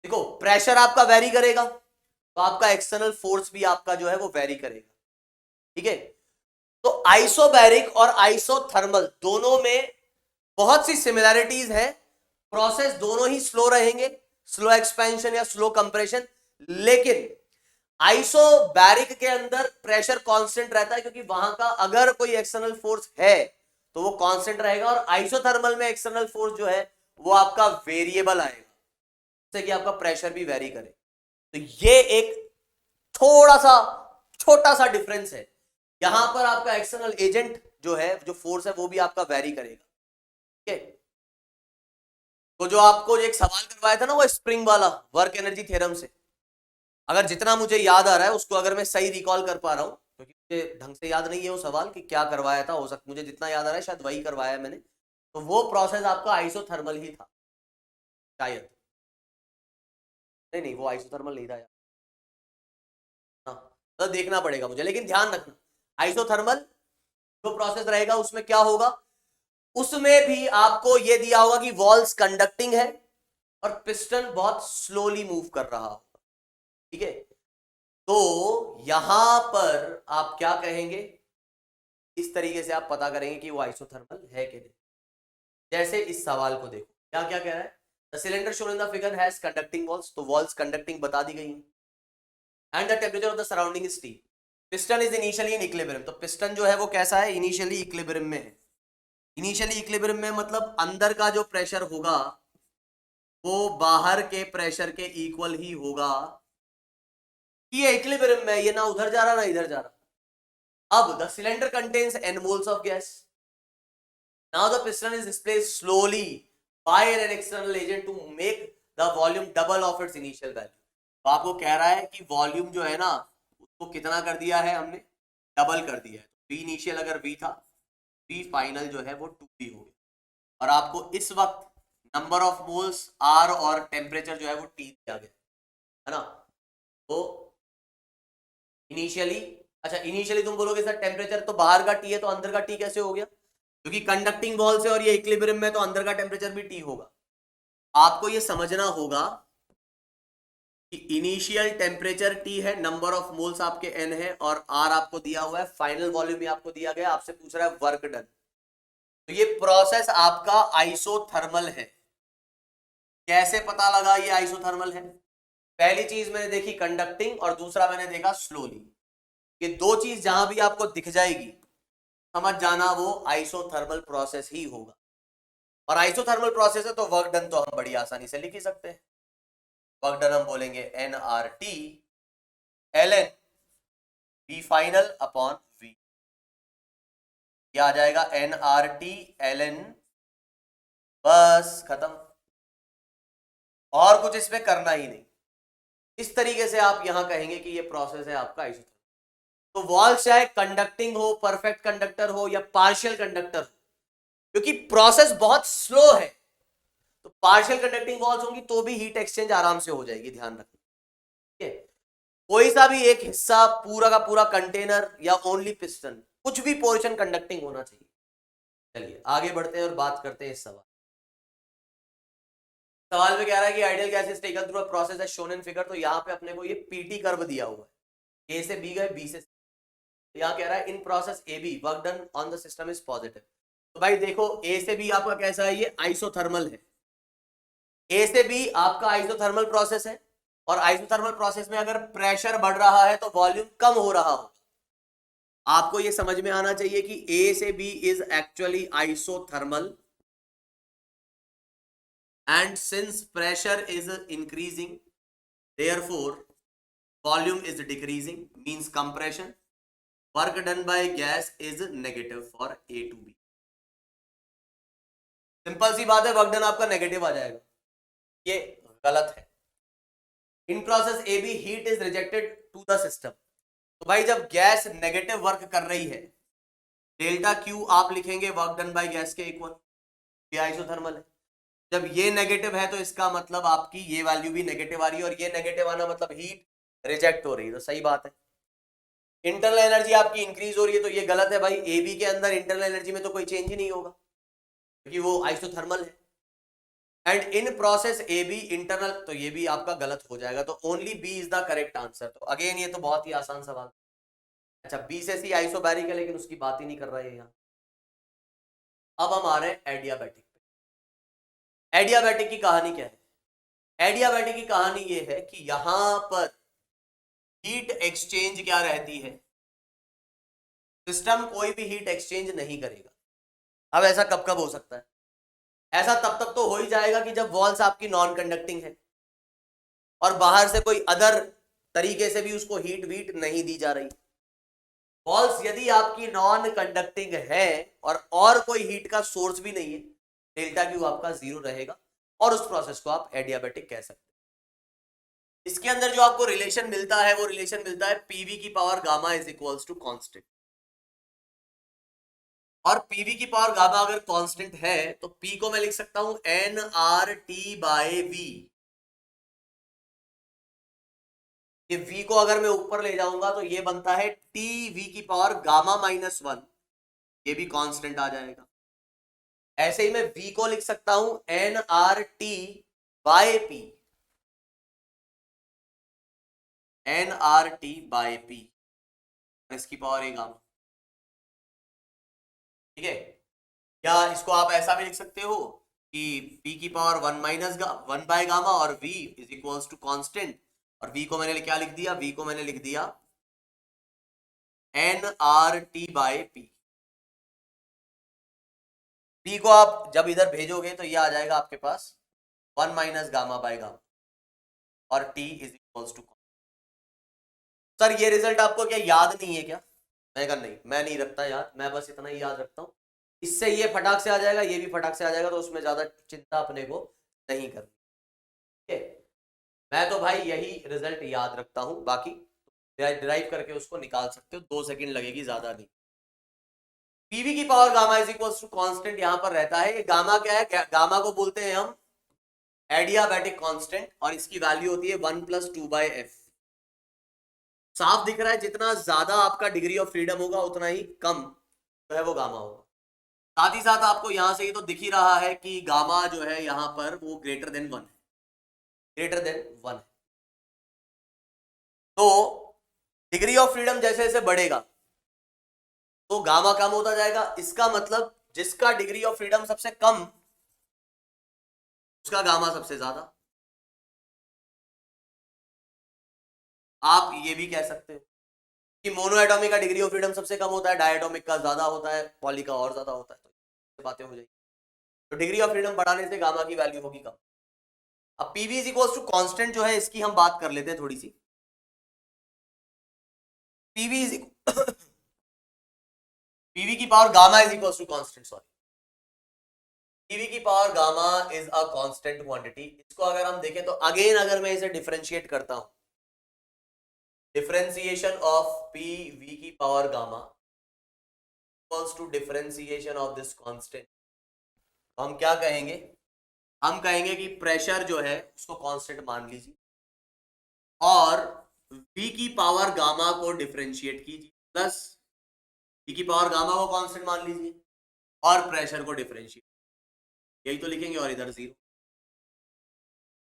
देखो प्रेशर आपका वेरी करेगा तो आपका एक्सटर्नल फोर्स भी आपका जो है वो वेरी करेगा, ठीक है। तो आइसोबैरिक और आइसोथर्मल दोनों में बहुत सी सिमिलैरिटीज है, प्रोसेस दोनों ही स्लो रहेंगे, स्लो एक्सपेंशन या स्लो कंप्रेशन, लेकिन आइसोबैरिक के अंदर प्रेशर कांस्टेंट रहता है क्योंकि वहां का अगर कोई एक्सटर्नल फोर्स है तो वो कांस्टेंट रहेगा, और आइसोथर्मल में एक्सटर्नल फोर्स जो है वो आपका वेरिएबल आएगा, जिससे कि आपका प्रेशर भी वेरी करे। तो ये एक थोड़ा सा छोटा सा डिफरेंस है, यहां पर आपका एक्सटर्नल एजेंट जो है, जो फोर्स है, वो भी आपका वेरी करेगा, ठीक है। तो जो आपको एक सवाल करवाया था ना वो स्प्रिंग वाला वर्क एनर्जी थ्योरम से, अगर जितना मुझे याद आ रहा है उसको अगर मैं सही रिकॉल कर पा रहा हूं, क्योंकि मुझे ढंग से याद नहीं है वो सवाल कि क्या करवाया था, हो सकता मुझे जितना याद आ रहा है शायद वही करवाया मैंने, तो वो प्रोसेस आपका आइसोथर्मल ही था शायद। नहीं नहीं, वो आइसोथर्मल नहीं था यार, हाँ, तो देखना पड़ेगा मुझे, लेकिन ध्यान रखना आइसोथर्मल जो प्रोसेस रहेगा उसमें क्या होगा, उसमें भी आपको यह दिया होगा कि वॉल्स कंडक्टिंग है और पिस्टन बहुत स्लोली मूव कर रहा होगा, ठीक है। तो यहां पर आप क्या कहेंगे, इस तरीके से आप पता करेंगे कि वो आइसोथर्मल है कि नहीं। जैसे इस सवाल को देखो, क्या क्या कह रहा है, the cylinder shown in the figure has conducting walls, तो वॉल्स कंडक्टिंग बता दी गई है, and the temperature of the surrounding is T, piston is initially in equilibrium, तो पिस्टन जो है वो कैसा है, इनिशियली इक्विलिब्रियम में है। इनिशियली इक्विलिब्रियम में मतलब अंदर का जो प्रेशर होगा वो बाहर के प्रेशर के इक्वल ही होगा, ये इक्विलिब्रियम में, ये ना उधर जा रहा ना इधर जा रहा। अब the cylinder contains n moles of gas, now the piston is displaced slowly by an external agent to make the volume double of its initial value। तो आपको कह रहा है कि वॉल्यूम जो है ना उसको कितना कर दिया है हमने, डबल कर दिया है। V इनिशियल अगर V था, V फाइनल जो है वो 2V हो गया, और आपको इस वक्त नंबर ऑफ मोल्स R और टेम्परेचर जो है वो T दिया गया है ना। तो इनिशियली, अच्छा इनिशियली तुम बोलोगे सर टेम्परेचर तो बाहर का T है तो अंदर का T कैसे हो गया, क्योंकि कंडक्टिंग वॉल से और ये इक्विलिब्रियम में तो अंदर का टेम्परेचर भी T होगा। आपको ये समझना होगा कि इनिशियल टेम्परेचर T है, नंबर ऑफ मोल्स आपके N है, और R आपको दिया हुआ है, फाइनल वॉल्यूम भी आपको दिया गया, आपसे पूछ रहा है वर्क डन। तो ये प्रोसेस आपका आइसोथर्मल है। कैसे पता लगा ये आइसोथर्मल है, पहली चीज मैंने देखी कंडक्टिंग और दूसरा मैंने देखा स्लोली, ये दो चीज जहां भी आपको दिख जाएगी समझ जाना वो आइसोथर्मल प्रोसेस ही होगा। और आइसोथर्मल प्रोसेस है तो वर्क डन तो हम बड़ी आसानी से लिख ही सकते हैं, वर्क डन हम बोलेंगे nRT ln V final upon V, ये आ जाएगा nRT ln, बस खत्म, और कुछ इसमें करना ही नहीं। इस तरीके से आप यहां कहेंगे कि ये प्रोसेस है आपका आइसोथर्मल। तो वॉल चाहे कंडक्टिंग हो, परफेक्ट कंडक्टर हो या पार्शियल कंडक्टर हो, क्योंकि प्रोसेस बहुत स्लो है तो पार्शियल कंडक्टिंग वॉल्स होंगी तो भी हीट एक्सचेंज आराम से हो जाएगी, ध्यान रखना, ठीक है। कोई सा भी एक हिस्सा, पूरा का पूरा कंटेनर या ओनली पिस्टन, कुछ भी पोर्शन कंडक्टिंग होना चाहिए। चलिए आगे बढ़ते हैं और बात करते हैं इस सवाल में कह रहा है कि ideal gas is taken through a process as shown in figure, तो यहाँ पे अपने को ये पीटी कर्व दिया हुआ है, ए से बी गए, बी से C। तो यहाँ कह रहा है in process A B work done on the system is positive. तो भाई देखो ए से बी आपका कैसा है, ये आइसोथर्मल है, ए से बी आपका आइसोथर्मल प्रोसेस है, और आइसोथर्मल प्रोसेस में अगर प्रेशर बढ़ रहा है तो वॉल्यूम कम हो रहा हो। आपको ये समझ में आना चाहिए कि ए से B is actually isothermal, and since pressure is increasing therefore volume is decreasing, means compression, work done by gas is negative for A to B। Simple सी बात है, वर्क डन आपका नेगेटिव आ जाएगा, ये गलत है। In process A B heat is rejected to the system, तो भाई जब गैस नेगेटिव वर्क कर रही है डेल्टा क्यू आप लिखेंगे वर्क डन बाय गैस के इक्वल, ये आइसोथर्मल है। जब ये नेगेटिव है तो इसका मतलब आपकी ये वैल्यू भी नेगेटिव आ रही है, और ये नेगेटिव आना मतलब हीट रिजेक्ट हो रही है, तो सही बात है। इंटरनल एनर्जी आपकी इंक्रीज हो रही है, तो ये गलत है भाई। ए बी के अंदर इंटरनल एनर्जी में तो कोई चेंज ही नहीं होगा क्योंकि वो आइसोथर्मल है। And in process A B internal, तो ये भी आपका गलत हो जाएगा, तो only B is the correct answer. तो अगेन ये तो बहुत ही आसान सवाल। अच्छा, बी से सी आइसोबैरिक है, लेकिन उसकी बात ही नहीं कर रहे हैं यहाँ। अब हम आ रहे हैं एडियाबैटिक पे। एडियाबैटिक की कहानी क्या है? एडियाबैटिक की कहानी ये है कि यहां पर हीट एक्सचेंज क्या रहती है, सिस्टम कोई भी हीट एक्सचेंज नहीं करेगा। अब ऐसा कब कब हो सकता है? ऐसा तब तक तो हो ही जाएगा कि जब वॉल्स आपकी नॉन कंडक्टिंग है और बाहर से कोई अदर तरीके से भी उसको हीट वीट नहीं दी जा रही। वॉल्स यदि आपकी नॉन कंडक्टिंग है और कोई हीट का सोर्स भी नहीं है, डेल्टा क्यू आपका 0 रहेगा, और उस प्रोसेस को आप एडियाबैटिक कह सकते हैं। इसके अंदर जो आपको रिलेशन मिलता है वो रिलेशन मिलता है पीवी की power gamma is equals to constant. और पीवी की पावर गामा अगर कांस्टेंट है तो पी को मैं लिख सकता हूं N R T by V. ये v को अगर मैं ऊपर ले जाऊंगा तो ये बनता है टी वी की पावर गामा -1, ये भी कांस्टेंट आ जाएगा। ऐसे ही मैं v को लिख सकता हूं N R T by P, N R T by P, इसकी पावर है गामा। ठीक है, या इसको आप ऐसा भी लिख सकते हो कि p की पावर 1 बाय गामा और v is equals to constant, और v को मैंने क्या लिख दिया, v को मैंने लिख दिया N R T by P. p को आप जब इधर भेजोगे तो ये आ जाएगा आपके पास 1 - गामा बाय गामा, और t is equals to. Sir ये रिजल्ट आपको क्या याद नहीं है क्या? मैं कहा नहीं, मैं नहीं रखता याद, मैं बस इतना ही याद रखता हूं, इससे ये फटाक से आ जाएगा, ये भी फटाक से आ जाएगा, तो उसमें ज्यादा चिंता अपने को नहीं करनी। ठीक है, मैं तो भाई यही रिजल्ट याद रखता हूं, बाकी डिराइव करके उसको निकाल सकते हो, 2 सेकंड लगेगी, ज्यादा नहीं। पीवी की power gamma is equals to constant यहां पर रहता है। ये गामा क्या है? गामा को बोलते हैं हम एडियाबैटिक कांस्टेंट, और इसकी वैल्यू होती है 1 + 2/f। साफ दिख रहा है, जितना ज्यादा आपका डिग्री ऑफ फ्रीडम होगा उतना ही कम जो है वो गामा होगा। साथ ही साथ आपको यहां से ये तो दिख ही रहा है कि गामा जो है यहां पर वो ग्रेटर देन 1 है, ग्रेटर देन 1 है। तो डिग्री ऑफ फ्रीडम जैसे जैसे बढ़ेगा तो गामा कम होता जाएगा। इसका मतलब जिसका डिग्री ऑफ फ्रीडम सबसे कम उसका गामा सबसे ज्यादा। आप ये भी कह सकते हो कि मोनोएटॉमिक का डिग्री ऑफ फ्रीडम सबसे कम होता है, डायटोमिक का ज्यादा होता है, पॉली का और ज्यादा होता है, तो बातें हो जाएगी। तो डिग्री ऑफ फ्रीडम बढ़ाने से गामा की वैल्यू होगी कम। अब PV is equals to constant जो है इसकी हम बात कर लेते हैं थोड़ी सी। पीवी इज पीवी की power gamma is equals to constant, sorry, PV की power gamma is a constant quantity. इसको अगर हम देखें तो अगेन अगर मैं इसे डिफरेंशिएट करता हूं, डिफरेंशिएशन ऑफ पी वी की power gamma equals to differentiation of this constant, तो हम क्या कहेंगे? हम कहेंगे कि प्रेशर जो है उसको कांस्टेंट मान लीजिए और v की पावर गामा को डिफरेंशिएट कीजिए, प्लस v की पावर गामा को कांस्टेंट मान लीजिए और प्रेशर को डिफरेंशिएट, यही तो लिखेंगे, और इधर 0।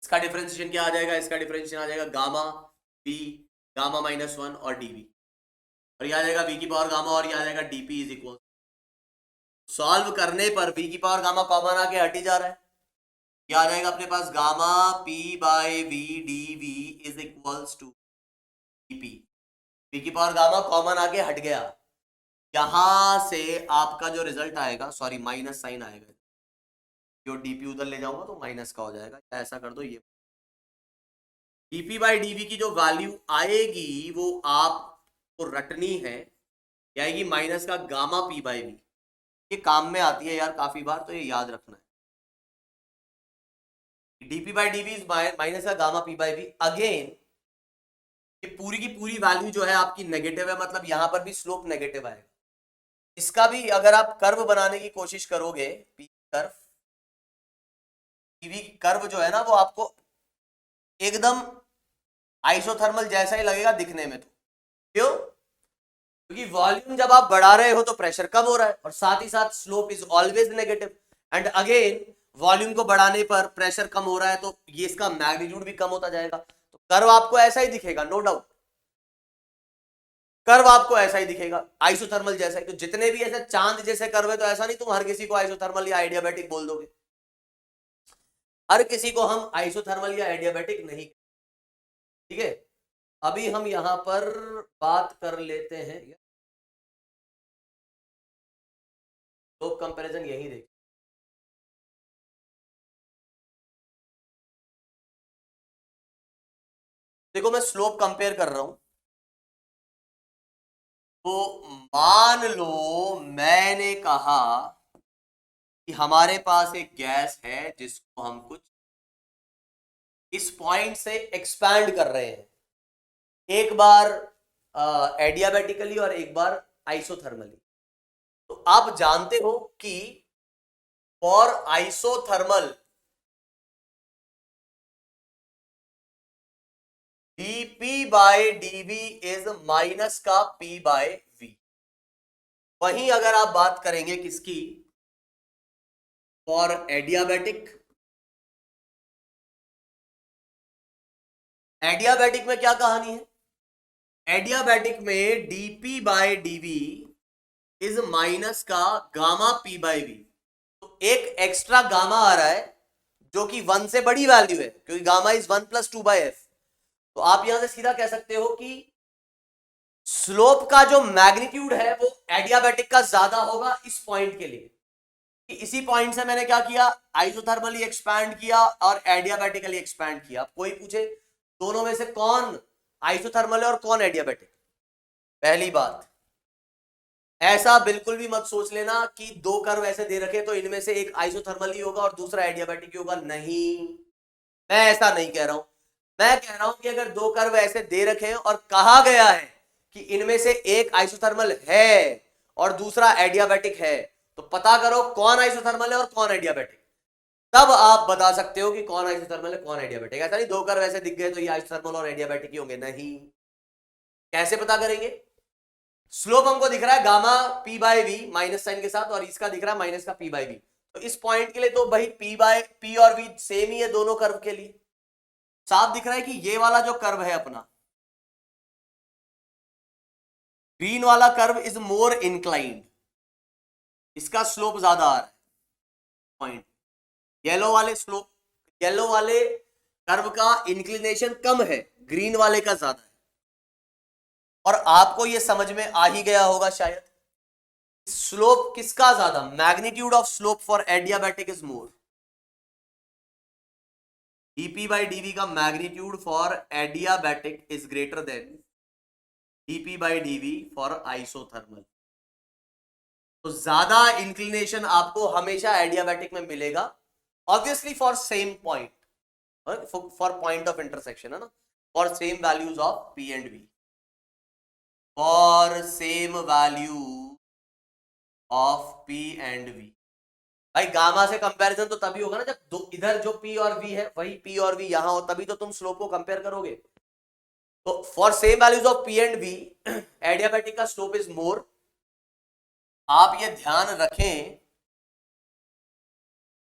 इसका डिफरेंशिएशन क्या आ जाएगा? इसका डिफरेंशिएशन आ जाएगा गामा v गामा -1 और dv, और यह आ जाएगा v की पावर गामा और यह आ जाएगा dp इज इक्वल। सॉल्व करने पर v की पावर गामा कॉमन आके हट ही जा रहा है, यह आ जाएगा अपने पास gamma p by v dv is equals to dp। v की पावर गामा कॉमन आके हट गया, यहां से आपका जो रिजल्ट आएगा, सॉरी माइनस साइन आएगा, जो dp उधर ले जाऊंगा तो माइनस का हो जाएगा, ऐसा कर दो। ये dp बाई dv की जो वैल्यू आएगी वो आपको रटनी है, ये आएगी माइनस का गामा p बाई v। ये काम में आती है यार काफी बार, तो ये याद रखना है। dp by dv is minus का gamma p by v। Again ये पूरी की पूरी वैल्यू जो है आपकी नेगेटिव है, मतलब यहां पर भी स्लोप नेगेटिव आएगा। इसका भी अगर आप कर्व बनाने की कोशिश करोगे, पीवी कर्व जो है ना वो आपको एकदम आइसोथर्मल जैसा ही लगेगा दिखने में। तो क्यों? क्योंकि वॉल्यूम जब आप बढ़ा रहे हो तो प्रेशर कम हो रहा है, और साथ ही साथ slope is always negative. And again volume को बढ़ाने पर प्रेशर कम हो रहा है तो ये इसका मैग्नीट्यूड भी कम होता जाएगा, तो कर्व आपको ऐसा ही दिखेगा, नो डाउट। कर्व आपको ऐसा ही दिखेगा, आइसोथर्मल जैसा ही। तो जितने भी ऐसे चांद जैसे कर्व है, तो ऐसा नहीं तुम हर किसी को आइसोथर्मल या आइडियाबैटिक बोल दोगे। हर किसी को हम आइसोथर्मल या आइडियाबैटिक नहीं, ठीक है। अभी हम यहां पर बात कर लेते हैं, स्लोप कंपैरिजन यही देख। देखो मैं स्लोप कंपेयर कर रहा हूं, तो मान लो मैंने कहा कि हमारे पास एक गैस है जिसको हम कुछ इस पॉइंट से एक्सपैंड कर रहे हैं, एक बार एडियाबैटिकली और एक बार आइसोथर्मली। तो आप जानते हो कि for isothermal dp by dv is minus का p बाय v। वहीं अगर आप बात करेंगे किसकी, फॉर एडियाबैटिक, एडियाबैटिक में क्या कहानी है, एडियाबैटिक में dp by dv is minus का गामा p बाय v। तो एक एक्स्ट्रा गामा आ रहा है जो कि 1 से बड़ी वैल्यू है, क्योंकि गामा इज 1 + 2/f। तो आप यहां से सीधा कह सकते हो कि स्लोप का जो मैग्नीट्यूड है वो एडियाबैटिक का ज्यादा होगा इस पॉइंट के लिए, कि इसी पॉइंट से मैंने क्या किया, आइसोथर्मली एक्सपैंड किया और एडियाबैटिकली एक्सपैंड किया। कोई पूछे दोनों में से कौन आइसोथर्मल है और कौन एडियाबैटिक, पहली बात ऐसा बिल्कुल भी मत सोच लेना कि दो कर्व ऐसे दे रखे तो इनमें से एक आइसोथर्मल ही होगा और दूसरा एडियाबैटिक ही होगा, नहीं, मैं ऐसा नहीं कह रहा हूं। मैं कह रहा हूं कि अगर दो कर्व ऐसे दे रखे हैं और कहा गया है कि इनमें से एक आइसोथर्मल है और दूसरा एडियाबैटिक है, तो पता करो कौन आइसोथर्मल है और कौन एडियाबैटिक, तब आप बता सकते हो कि कौन आइसोथर्मल है कौन एडियाबैटिक। ऐसा नहीं दो कर्व ऐसे दिख गए तो ये आइसोथर्मल और एडियाबैटिक ही होंगे, नहीं। कैसे पता करेंगे, स्लोप हमको दिख रहा है gamma p by V minus sign के साथ, और इसका दिख रहा है माइनस का p बाय वी। तो इस पॉइंट के लिए तो भाई p और v सेम ही है दोनों कर्व के लिए। साफ दिख रहा है कि ये वाला जो कर्व है अपना ग्रीन वाला कर्व इज मोर इंक्लाइंड, इसका स्लोप ज्यादा आ रहा है पॉइंट। येलो वाले कर्व का इंक्लिनेशन कम है, ग्रीन वाले का ज्यादा है। और आपको ये समझ में आ ही गया होगा शायद, स्लोप किसका ज्यादा, magnitude of slope for adiabatic is more, dp by dv का magnitude for adiabatic is greater than dp by dv for isothermal. तो ज्यादा इंक्लिनेशन आपको हमेशा एडियाबैटिक में मिलेगा, obviously for same point, for point of intersection है ना, for same values of p and v, for same value of p and v। भाई गामा से कंपैरिजन तो तभी होगा ना जब दो इधर जो p और v है वही p और v यहां हो, तभी तो तुम स्लोप को कंपेयर करोगे। तो for same values of p and v adiabatic का स्लोप इज मोर। आप ये ध्यान रखें,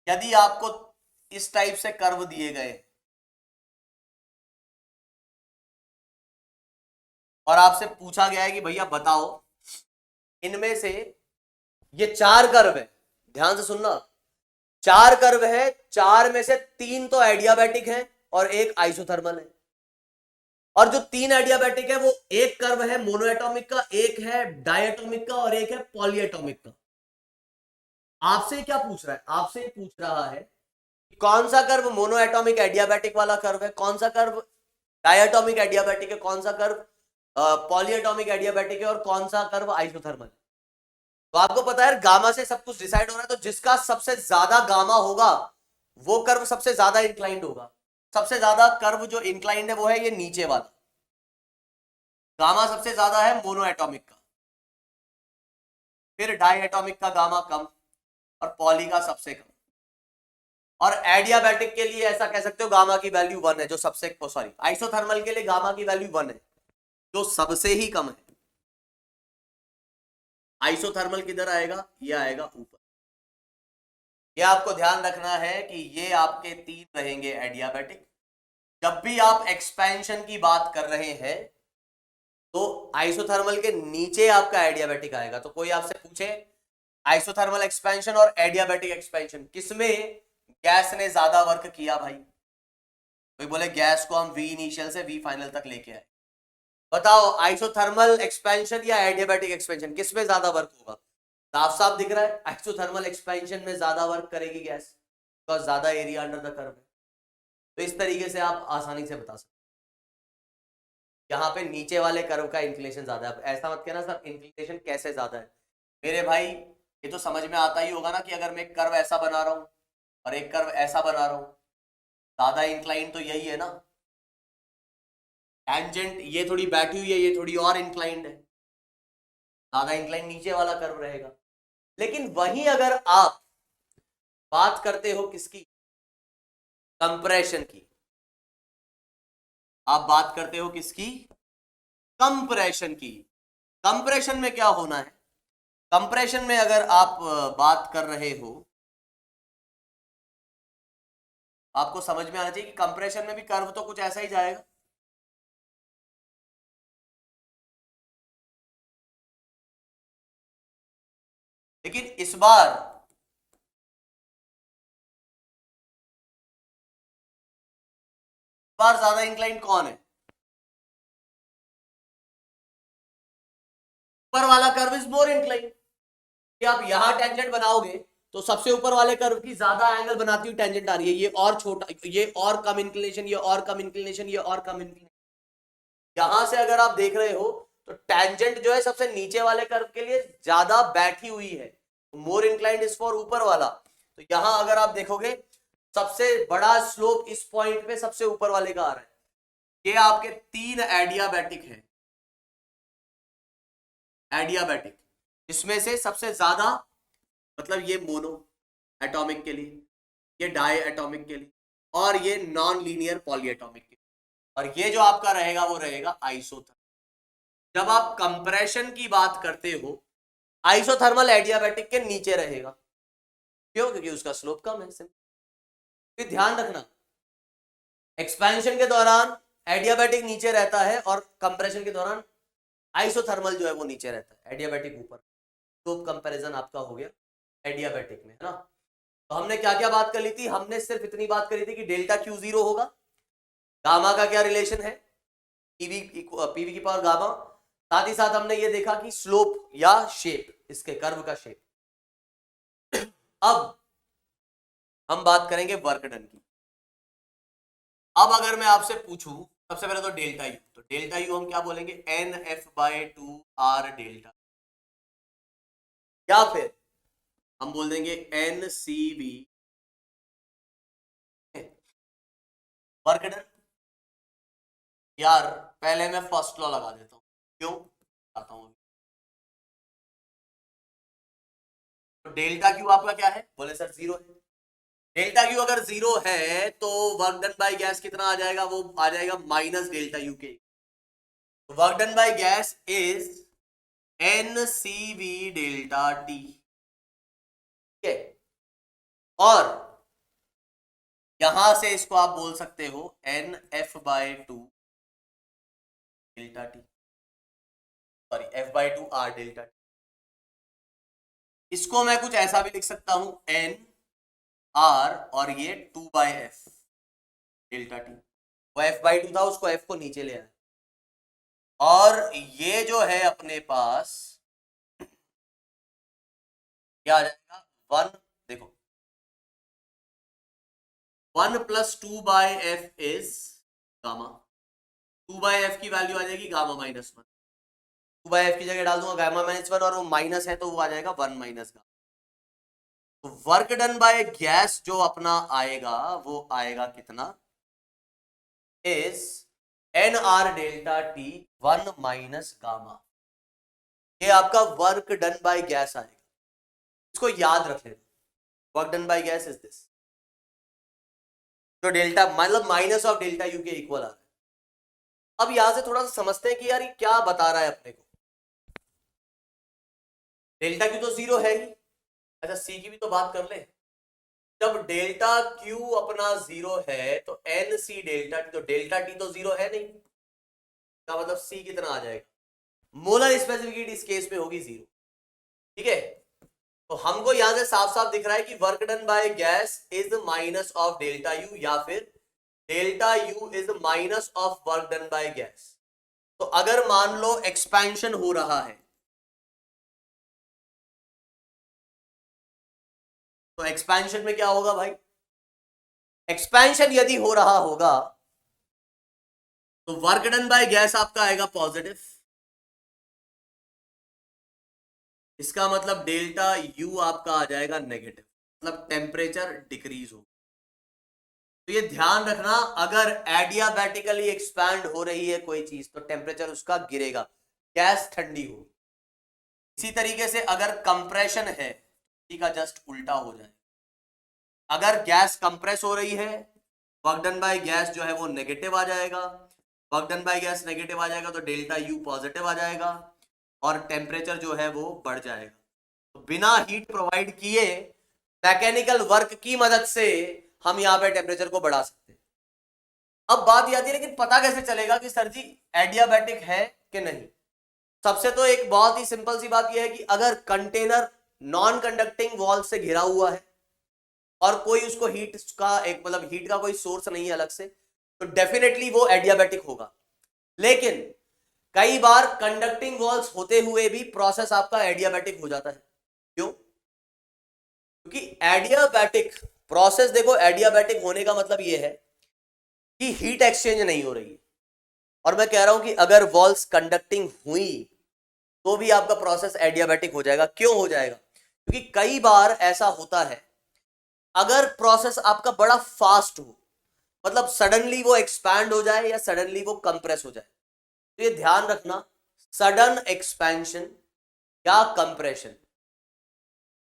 यदि आपको इस टाइप से कर्व दिए गए और आपसे पूछा गया है कि भैया बताओ इनमें से ये 4 कर्व है, ध्यान से सुनना, 4 कर्व है, 4 में से 3 तो एडियाबैटिक है और एक आइसोथर्मल है, और जो 3 एडियाबैटिक है वो एक कर्व है मोनोएटॉमिक का, एक है डायटोमिक का और एक है पॉलीएटॉमिक का। आपसे क्या पूछ रहा है, आपसे पूछ रहा है कौन सा कर्व मोनोएटॉमिक एडियाबैटिक वाला कर्व है, कौन सा कर्व डायटोमिक एडियाबैटिक है, कौन सा कर्व पॉलीएटॉमिक एडियाबैटिक है और कौन सा कर्व आइसोथर्मल। तो आपको पता है गामा से सब कुछ डिसाइड हो रहा है, तो जिसका सबसे ज्यादा गामा होगा वो कर्व सबसे ज्यादा इंक्लाइंड होगा। सबसे ज्यादा कर्व जो इंक्लाइंड है वो है ये नीचे वाला, गामा सबसे ज्यादा है मोनोएटॉमिक का। फिर डाई एटॉमिक का गामा कम और पॉली का सबसे कम। और एडियाबैटिक के लिए ऐसा कह सकते हो गामा की वैल्यू 1 है जो सबसे, सॉरी आइसोथर्मल के लिए गामा की वैल्यू 1 है जो सबसे ही कम है। आइसोथर्मल किधर आएगा, ये आएगा ऊपर। ये आपको ध्यान रखना है कि ये आपके 3 रहेंगे एडियाबैटिक। जब भी आप एक्सपेंशन की बात कर रहे हैं तो आइसोथर्मल के नीचे आपका एडियाबैटिक आएगा। तो कोई आपसे पूछे आइसोथर्मल एक्सपेंशन और एडियाबैटिक एक्सपेंशन किसमें गैस ने ज्यादा वर्क किया भाई, कोई बोले गैस को हम वी इनिशियल से वी फाइनल तक लेके आए, बताओ आइसोथर्मल एक्सपेंशन या एडियाबैटिक एक्सपेंशन किसमें ज्यादा वर्क होगा। साफ साफ दिख रहा है आइसोथर्मल एक्सपेंशन में ज्यादा वर्क करेगी गैस, बिकॉज ज्यादा एरिया अंडर द कर्व है। तो इस तरीके से आप आसानी से बता सकते, यहाँ पे नीचे वाले कर्व का इंक्लिनेशन ज्यादा है। ऐसा मत कहना सर इंक्लिनेशन कैसे ज्यादा है, मेरे भाई ये तो समझ में आता ही होगा ना कि अगर मैं एक कर्व ऐसा बना रहा हूं और एक कर्व ऐसा बना रहा हूं, ज्यादा इंक्लाइन तो यही है ना। टेंजेंट ये थोड़ी बैठी हुई है, ये थोड़ी और इंक्लाइंड है, ज्यादा इंक्लाइन नीचे वाला कर्व रहेगा। लेकिन वहीं अगर आप बात करते हो किसकी, कंप्रेशन की, आप बात करते हो किसकी, कंप्रेशन की। कंप्रेशन में क्या होना है, कंप्रेशन में अगर आप बात कर रहे हो, आपको समझ में आना चाहिए कि कंप्रेशन में भी कर्व तो कुछ ऐसा ही जाएगा। लेकिन इस बार ज्यादा इंक्लाइन कौन है, ऊपर वाला कर्व इज मोर इंक्लाइन। कि आप यहां टेंजेंट बनाओगे तो सबसे ऊपर वाले कर्व की ज्यादा एंगल बनाती हुई टेंजेंट आ रही है, ये और छोटा, ये और कम इंक्लिनेशन, ये और कम इंक्लिनेशन, ये और कम इंक्लिनेशन। यहां से अगर आप देख रहे हो तो टेंजेंट जो है सबसे नीचे वाले कर्व के लिए ज्यादा बैठी हुई है, मोर इंक्लाइंड इज फॉर ऊपर वाला। तो यहां अगर आप देखोगे सबसे बड़ा स्लोप इस पॉइंट पे सबसे ऊपर वाले का आ रहा है। ये आपके 3 एडियाबैटिक है, एडियाबैटिक, इसमें से सबसे ज्यादा मतलब ये मोनो एटॉमिक के लिए, ये डाई एटॉमिक के लिए, और ये नॉन लीनियर पॉलीएटॉमिक के लिए, और ये जो आपका रहेगा वो रहेगा आइसोथर्मल। जब आप कंप्रेशन की बात करते हो आइसोथर्मल एडियाबैटिक के नीचे रहेगा, क्यों, क्योंकि उसका स्लोप कम है। फिर ध्यान रखना एक्सपेंशन के दौरान एडियाबैटिक नीचे रहता है और कंप्रेशन के दौरान आइसोथर्मल जो है वो नीचे रहता है, एडियाबैटिक ऊपर। स्लोप कंपैरिजन आपका हो गया एडियाबैटिक में, है ना। तो हमने क्या क्या बात कर ली थी, हमने सिर्फ इतनी बात करी थी कि डेल्टा क्यू 0 होगा, गामा का क्या रिलेशन है, पीवी की पावर गामा। साथ ही साथ हमने ये देखा कि स्लोप या शेप, इसके कर्व का शेप। अब हम बात करेंगे वर्क डन की। अब अगर मैं आपसे पूछूं सबसे पहले तो डेल्टा यू, तो डेल्टा यू हम क्या बोलेंगे, N F by 2 R delta, या फिर हम बोल देंगे N C V work done. यार पहले मैं फर्स्ट लॉ लगा देता हूं, क्यों आता हूं। तो डेल्टा क्यू आपका क्या है, बोले सर 0 है। डेल्टा क्यू अगर 0 है तो वर्क डन बाय गैस कितना आ जाएगा, वो आ जाएगा माइनस डेल्टा यू के। Work done by gas is N C we delta T, ठीक है। और यहां से इसको आप बोल सकते हो N F by 2 delta T, sorry F by 2 R delta T. इसको मैं कुछ ऐसा भी लिख सकता हूं एन आर और ये 2 बाय एफ डेल्टा टी। वो एफ बाय 2 था, उसको एफ को नीचे ले आया, और ये जो है अपने पास क्या आ जाएगा 1, देखो 1 plus 2 by F is gamma, 2 by F की वैल्यू आ जाएगी गामा माइनस 1, 2 बाय एफ की जगह डाल दूंगा गामा माइनस 1 और वो माइनस है तो वो आ जाएगा 1 माइनस गामा। तो वर्क डन बाय गैस जो अपना आएगा वो आएगा कितना, is N R delta T 1 minus gamma. ये आपका वर्क डन बाय गैस आएगा, इसको याद रख लेना। Work done by gas is this, जो डेल्टा मतलब माइनस ऑफ डेल्टा यू के इक्वल आ रहा है। अब यहां से थोड़ा सा समझते हैं कि यार ये क्या बता रहा है अपने को। डेल्टा क्यू तो जीरो है ही, अच्छा सी की भी तो बात कर ले। जब डेल्टा क्यू अपना जीरो है तो एन सी डेल्टा टी, तो डेल्टा टी तो जीरो है नहीं, का मतलब सी कितना आ जाएगा, मोलर स्पेसिफिसिटी इस केस में होगी जीरो। ठीक है, तो हमको यहां से साफ साफ दिख रहा है कि work done by gas is minus of delta U, या फिर delta U is minus of work done by gas. तो अगर मान लो एक्सपेंशन हो रहा है, तो एक्सपेंशन में क्या होगा भाई, एक्सपेंशन यदि हो रहा होगा तो वर्क डन बाय गैस आपका आएगा पॉजिटिव, इसका मतलब डेल्टा यू आपका आ जाएगा नेगेटिव, मतलब टेम्परेचर डिक्रीज हो। तो ये ध्यान रखना, अगर एडियाबैटिकली एक्सपैंड हो रही है कोई चीज तो टेम्परेचर उसका गिरेगा, गैस ठंडी हो। इसी तरीके से अगर कंप्रेशन है, इसी का जस्ट उल्टा हो जाए, अगर गैस कंप्रेस हो रही है, वर्क डन बाय गैस जो है वो नेगेटिव आ जाएगा, work done by gas negative आ जाएगा तो डेल्टा यू पॉजिटिव आ जाएगा और टेम्परेचर जो है वो बढ़ जाएगा। तो बिना हीट प्रोवाइड किए मैकेनिकल वर्क की मदद से हम यहाँ पे टेम्परेचर को बढ़ा सकते हैं। अब बात ये आती है, लेकिन पता कैसे चलेगा कि सर जी एडियाबैटिक है कि नहीं। सबसे तो एक बहुत ही सिंपल सी बात यह है कि अगर कंटेनर नॉन कंडक्टिंग वॉल से घिरा हुआ है और कोई उसको हीट का एक मतलब हीट का कोई सोर्स नहीं है अलग से, तो डेफिनेटली वो एडियाबैटिक होगा। लेकिन कई बार कंडक्टिंग वॉल्स होते हुए भी प्रोसेस आपका एडियाबैटिक हो जाता है। क्यों? क्योंकि एडियाबैटिक प्रोसेस, देखो एडियाबैटिक होने का मतलब यह है कि हीट एक्सचेंज नहीं हो रही है, और मैं कह रहा हूं कि अगर वॉल्स कंडक्टिंग हुई तो भी आपका प्रोसेस एडियाबैटिक हो जाएगा। क्यों हो जाएगा? क्योंकि कई बार ऐसा होता है, अगर प्रोसेस आपका बड़ा फास्ट हो, मतलब सडनली वो एक्सपैंड हो जाए या सडनली वो कंप्रेस हो जाए, तो ये ध्यान रखना, सडन एक्सपेंशन या कंप्रेशन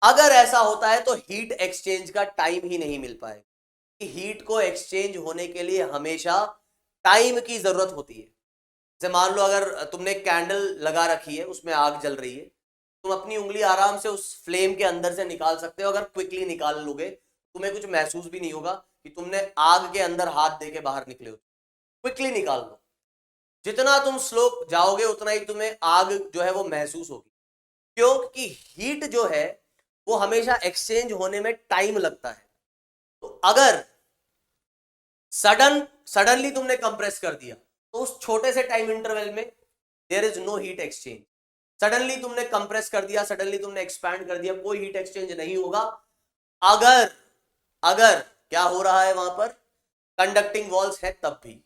अगर ऐसा होता है तो हीट एक्सचेंज का टाइम ही नहीं मिल पाएगा। हीट को एक्सचेंज होने के लिए हमेशा टाइम की जरूरत होती है। जैसे मान लो अगर तुमने कैंडल लगा रखी है, उसमें आग जल रही है, तुम अपनी उंगली आराम से उस फ्लेम के अंदर से निकाल सकते हो। अगर क्विकली निकाल लोगे तुम्हें कुछ महसूस भी नहीं होगा कि तुमने आग के अंदर हाथ दे के बाहर निकले हो। क्विकली निकाल लो, जितना तुम स्लो जाओगे उतना ही तुम्हें आग जो है वो महसूस होगी। क्योंकि हीट जो है वो हमेशा एक्सचेंज होने में टाइम लगता है। तो अगर सडनली तुमने कंप्रेस कर दिया तो उस छोटे से टाइम इंटरवल में there is no heat exchange. Suddenly तुमने कंप्रेस कर दिया, सडनली तुमने एक्सपैंड कर दिया, कोई हीट एक्सचेंज नहीं होगा। अगर क्या हो रहा है वहां पर, कंडक्टिंग वॉल्स है, तब भी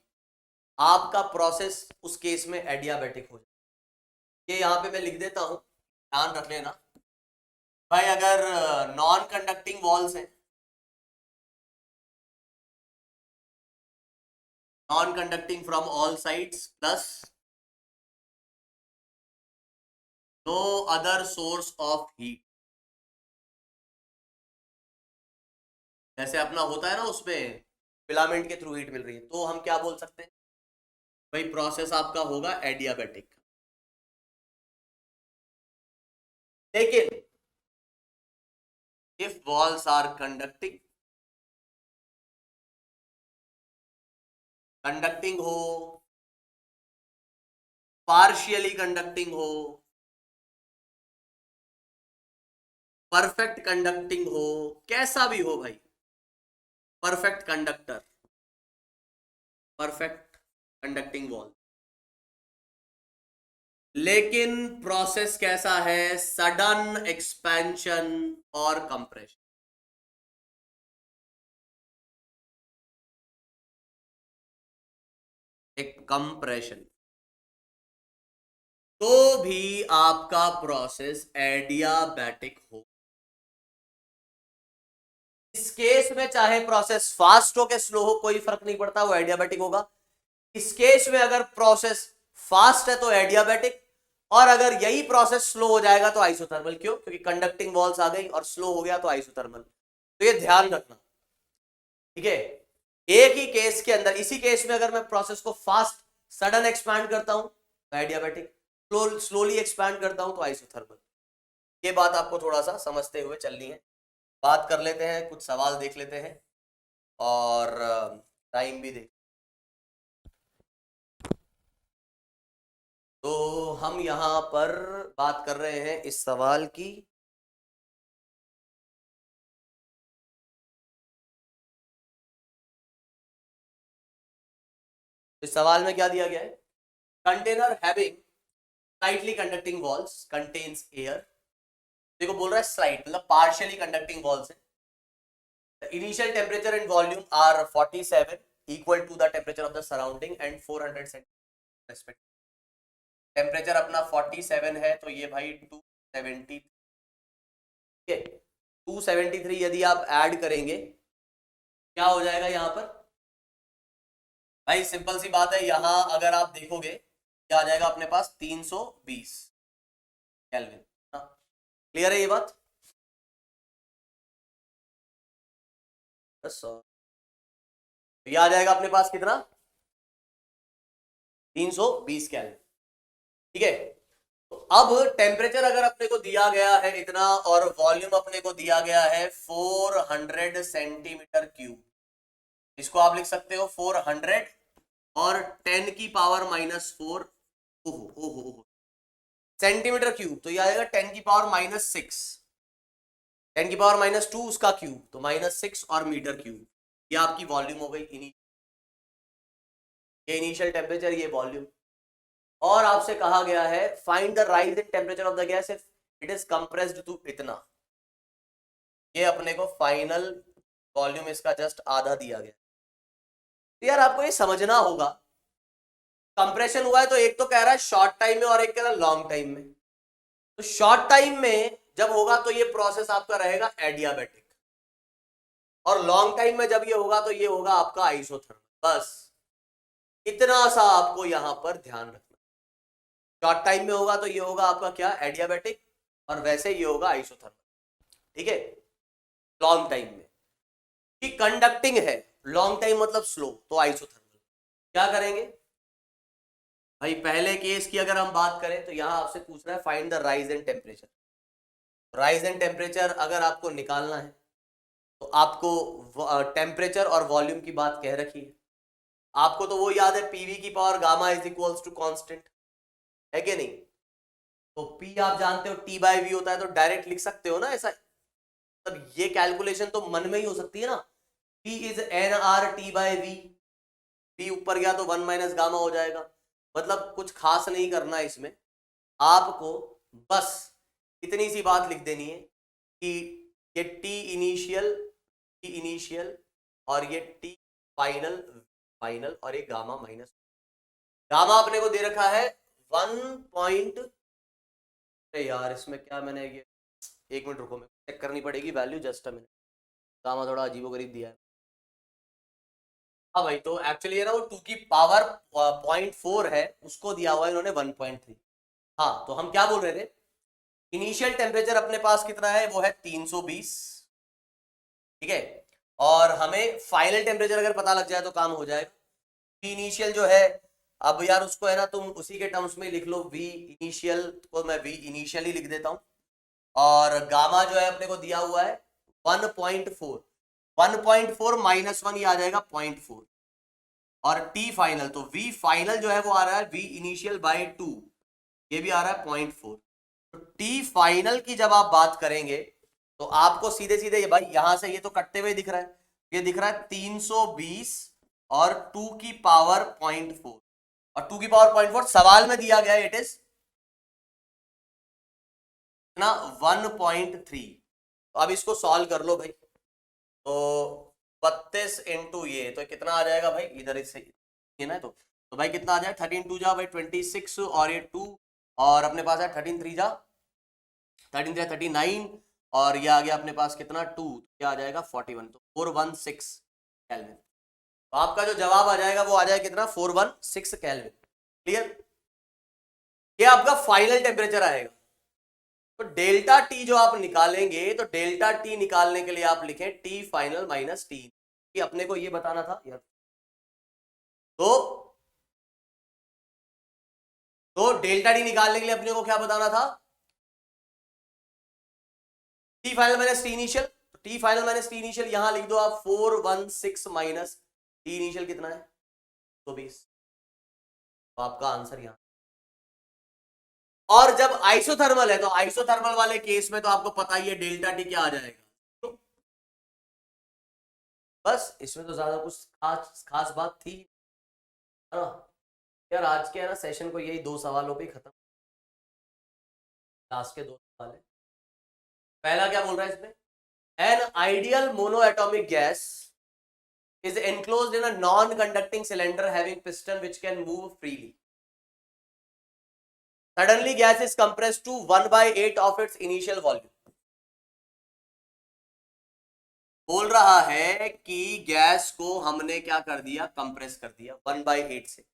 आपका प्रोसेस उस केस में एडियाबैटिक हो जाए। ये यहां पे मैं लिख देता हूं, ध्यान रख लेना भाई। अगर नॉन कंडक्टिंग वॉल्स है, non conducting from all sides plus no other source of heat, जैसे अपना होता है ना उसमें फिलामेंट के थ्रू हीट मिल रही है, तो हम क्या बोल सकते हैं भाई, प्रोसेस आपका होगा एडियाबैटिक। लेकिन इफ वॉल्स आर कंडक्टिंग हो, पार्शियली कंडक्टिंग हो, परफेक्ट कंडक्टिंग हो, कैसा भी हो भाई, perfect conductor, perfect conducting wall, लेकिन प्रोसेस कैसा है, सडन एक्सपेंशन और कंप्रेशन। एक कंप्रेशन, तो भी आपका प्रोसेस एडियाबैटिक हो। इस केस में चाहे प्रोसेस फास्ट हो के स्लो हो, कोई फर्क नहीं पड़ता, वो एडियाबैटिक होगा। इस केस में अगर प्रोसेस फास्ट है तो एडियाबैटिक, और अगर यही प्रोसेस स्लो हो जाएगा तो आइसोथर्मल। क्यों? क्योंकि कंडक्टिंग वॉल्स आ गई और स्लो हो गया तो आइसोथर्मल। तो ये ध्यान रखना, ठीक है। एक ही केस के अंदर, इसी केस में अगर मैं प्रोसेस को फास्ट सडन एक्सपैंड करता हूं तो एडियाबेटिक, स्लोली एक्सपैंड करता हूं तो आइसोथर्मल। ये बात आपको थोड़ा सा समझते हुए चलनी है। बात कर लेते हैं, कुछ सवाल देख लेते हैं और टाइम भी देख। तो हम यहां पर बात कर रहे हैं इस सवाल की। इस सवाल में क्या दिया गया है? Container having slightly conducting walls contains air. देखो बोल रहा है स्लाइट मतलब पार्शियली कंडक्टिंग वॉल्स है। The initial temperature and volume are 47 equal to the temperature of the surrounding and 400 centigrade respectively. Temperature अपना 47 है तो ये भाई 270, ठीक है। 273 यदि आप ऐड करेंगे क्या हो जाएगा यहाँ पर? भाई सिंपल सी बात है, यहां अगर आप देखोगे क्या आ जाएगा अपने पास? 320 केल्विन। क्लियर है ये बात? ये आ जाएगा अपने पास कितना? 320 केल्विन, ठीक है। तो अब टेम्परेचर अगर अपने को दिया गया है इतना और वॉल्यूम अपने को दिया गया है 400 सेंटीमीटर क्यूब, इसको आप लिख सकते हो 400 और 10 की पावर -4 ओहो सेंटीमीटर क्यूब। तो ये आएगा 10 की पावर -6, 10 की पावर -2 उसका क्यूब तो -6 और मीटर क्यूब। ये आपकी वॉल्यूम हो गई, ये इनिशियल टेम्परेचर, ये वॉल्यूम। और आपसे कहा गया है find the rise in temperature of the gas if it is compressed to इतना। ये अपने को फाइनल वॉल्यूम इसका जस्ट आधा दिया गया। तो यार आपको ये समझना होगा, कंप्रेशन हुआ है तो एक तो कह रहा है शॉर्ट टाइम में और एक कह रहा है लॉन्ग टाइम में। तो शॉर्ट टाइम में जब होगा तो ये प्रोसेस आपका रहेगा एडियाबेटिक, और लॉन्ग टाइम में जब ये होगा तो ये होगा आपका आइसोथर्मल। बस इतना सा आपको यहां पर ध्यान रखना। शॉर्ट टाइम में होगा तो ये होगा आपका क्या? एडियाबेटिक, और वैसे ये होगा आइसोथर्मल, ठीक है। लॉन्ग टाइम में कि कंडक्टिंग है, लॉन्ग टाइम मतलब स्लो, तो आइसोथर्मल। क्या करेंगे भाई? पहले केस की अगर हम बात करें तो यहां आपसे पूछ रहा है find the rise in temperature. Rise in temperature अगर आपको निकालना है तो आपको टेम्परेचर और वॉल्यूम की बात कह रखी है। आपको तो वो याद है, पीवी की power gamma is equals to constant, है कि नहीं? तो पी आप जानते हो टी बाय वी होता है, तो डायरेक्ट लिख सकते हो ना ऐसा। तब ये कैलकुलेशन तो मन में ही हो सकती है ना, P is N R T by V. P ऊपर गया तो 1 माइनस गामा हो जाएगा। मतलब कुछ खास नहीं करना है इसमें, आपको बस इतनी सी बात लिख देनी है कि ये टी इनिशियल और ये टी फाइनल और ये गामा माइनस। गामा अपने को दे रखा है 1 यार इसमें क्या मैंने ये, एक मिनट रुको, मैं चेक करनी पड़ेगी value, just a minute. Gamma थोड़ा अजीबोगरीब दिया है। हाँ भाई, तो एक्चुअली ये ना वो 2 की पावर 0.4 है, उसको दिया हुआ है इन्होंने 1.3। हाँ, तो हम क्या बोल रहे थे? इनिशियल टेम्परेचर अपने पास कितना है? वो है 320, ठीक है। और हमें फाइनल टेम्परेचर अगर पता लग जाए तो काम हो जाएगा। इनिशियल जो है, अब यार उसको है ना तुम उसी के टर्म्स में लिख लो, वी इनिशियल को मैं वी इनिशियल ही लिख देता हूं। और गामा जो है अपने को दिया हुआ है 1.4, 1.4 -1 ये आ जाएगा 0.4, और टी फाइनल, तो वी फाइनल जो है वो आ रहा है वी इनिशियल बाय 2, ये भी आ रहा है 0.4। तो टी फाइनल की जब आप बात करेंगे तो आपको सीधे सीधे ये भाई यहां से ये तो कटते हुए दिख रहा है, ये दिख रहा है 320 और 2 की पावर 0.4, और 2 की पावर 0.4 सवाल में दिया गया है इट इज ना 1.3। तो अब इसको सॉल्व कर लो भाई, तो 32 इंटू ये तो कितना आ जाएगा भाई? इधर से ये ना, तो भाई कितना आ जाएगा? 13 2 जा भाई 26, और ये 2, और अपने पास है 13 3 जा 13 39, और ये आ गया अपने पास कितना? 2, क्या आ जाएगा? 41, तो 416 केल्विन। तो आपका जो जवाब आ जाएगा वो आ जाएगा कितना? 416 केल्विन। क्लियर? ये आपका फाइनल टेम्परेचर आएगा। तो डेल्टा टी जो आप निकालेंगे, तो डेल्टा टी निकालने के लिए आप लिखें टी फाइनल माइनस टी, ये अपने को ये बताना था यार। तो डेल्टा टी निकालने के लिए अपने को क्या बताना था, T final minus T initial. T final minus T initial यहां लिख दो आप 416 माइनस टी इनिशियल कितना है 120। तो आपका आंसर यहां। और जब आइसोथर्मल है तो आइसोथर्मल वाले केस में तो आपको पता ही है डेल्टा टी क्या आ जाएगा। तो बस इसमें तो ज्यादा कुछ खास बात थी है ना यार। आज के है ना सेशन को यही 2 सवालों पे खत्म, लास्ट के 2 सवाल है। पहला क्या बोल रहा है इसमें, an ideal monoatomic gas is enclosed in a non-conducting cylinder having piston which can move freely. Suddenly gas is compressed to 1/8 of its initial volume. बोल रहा है कि गैस को हमने क्या कर दिया, कंप्रेस कर दिया 1/8 से।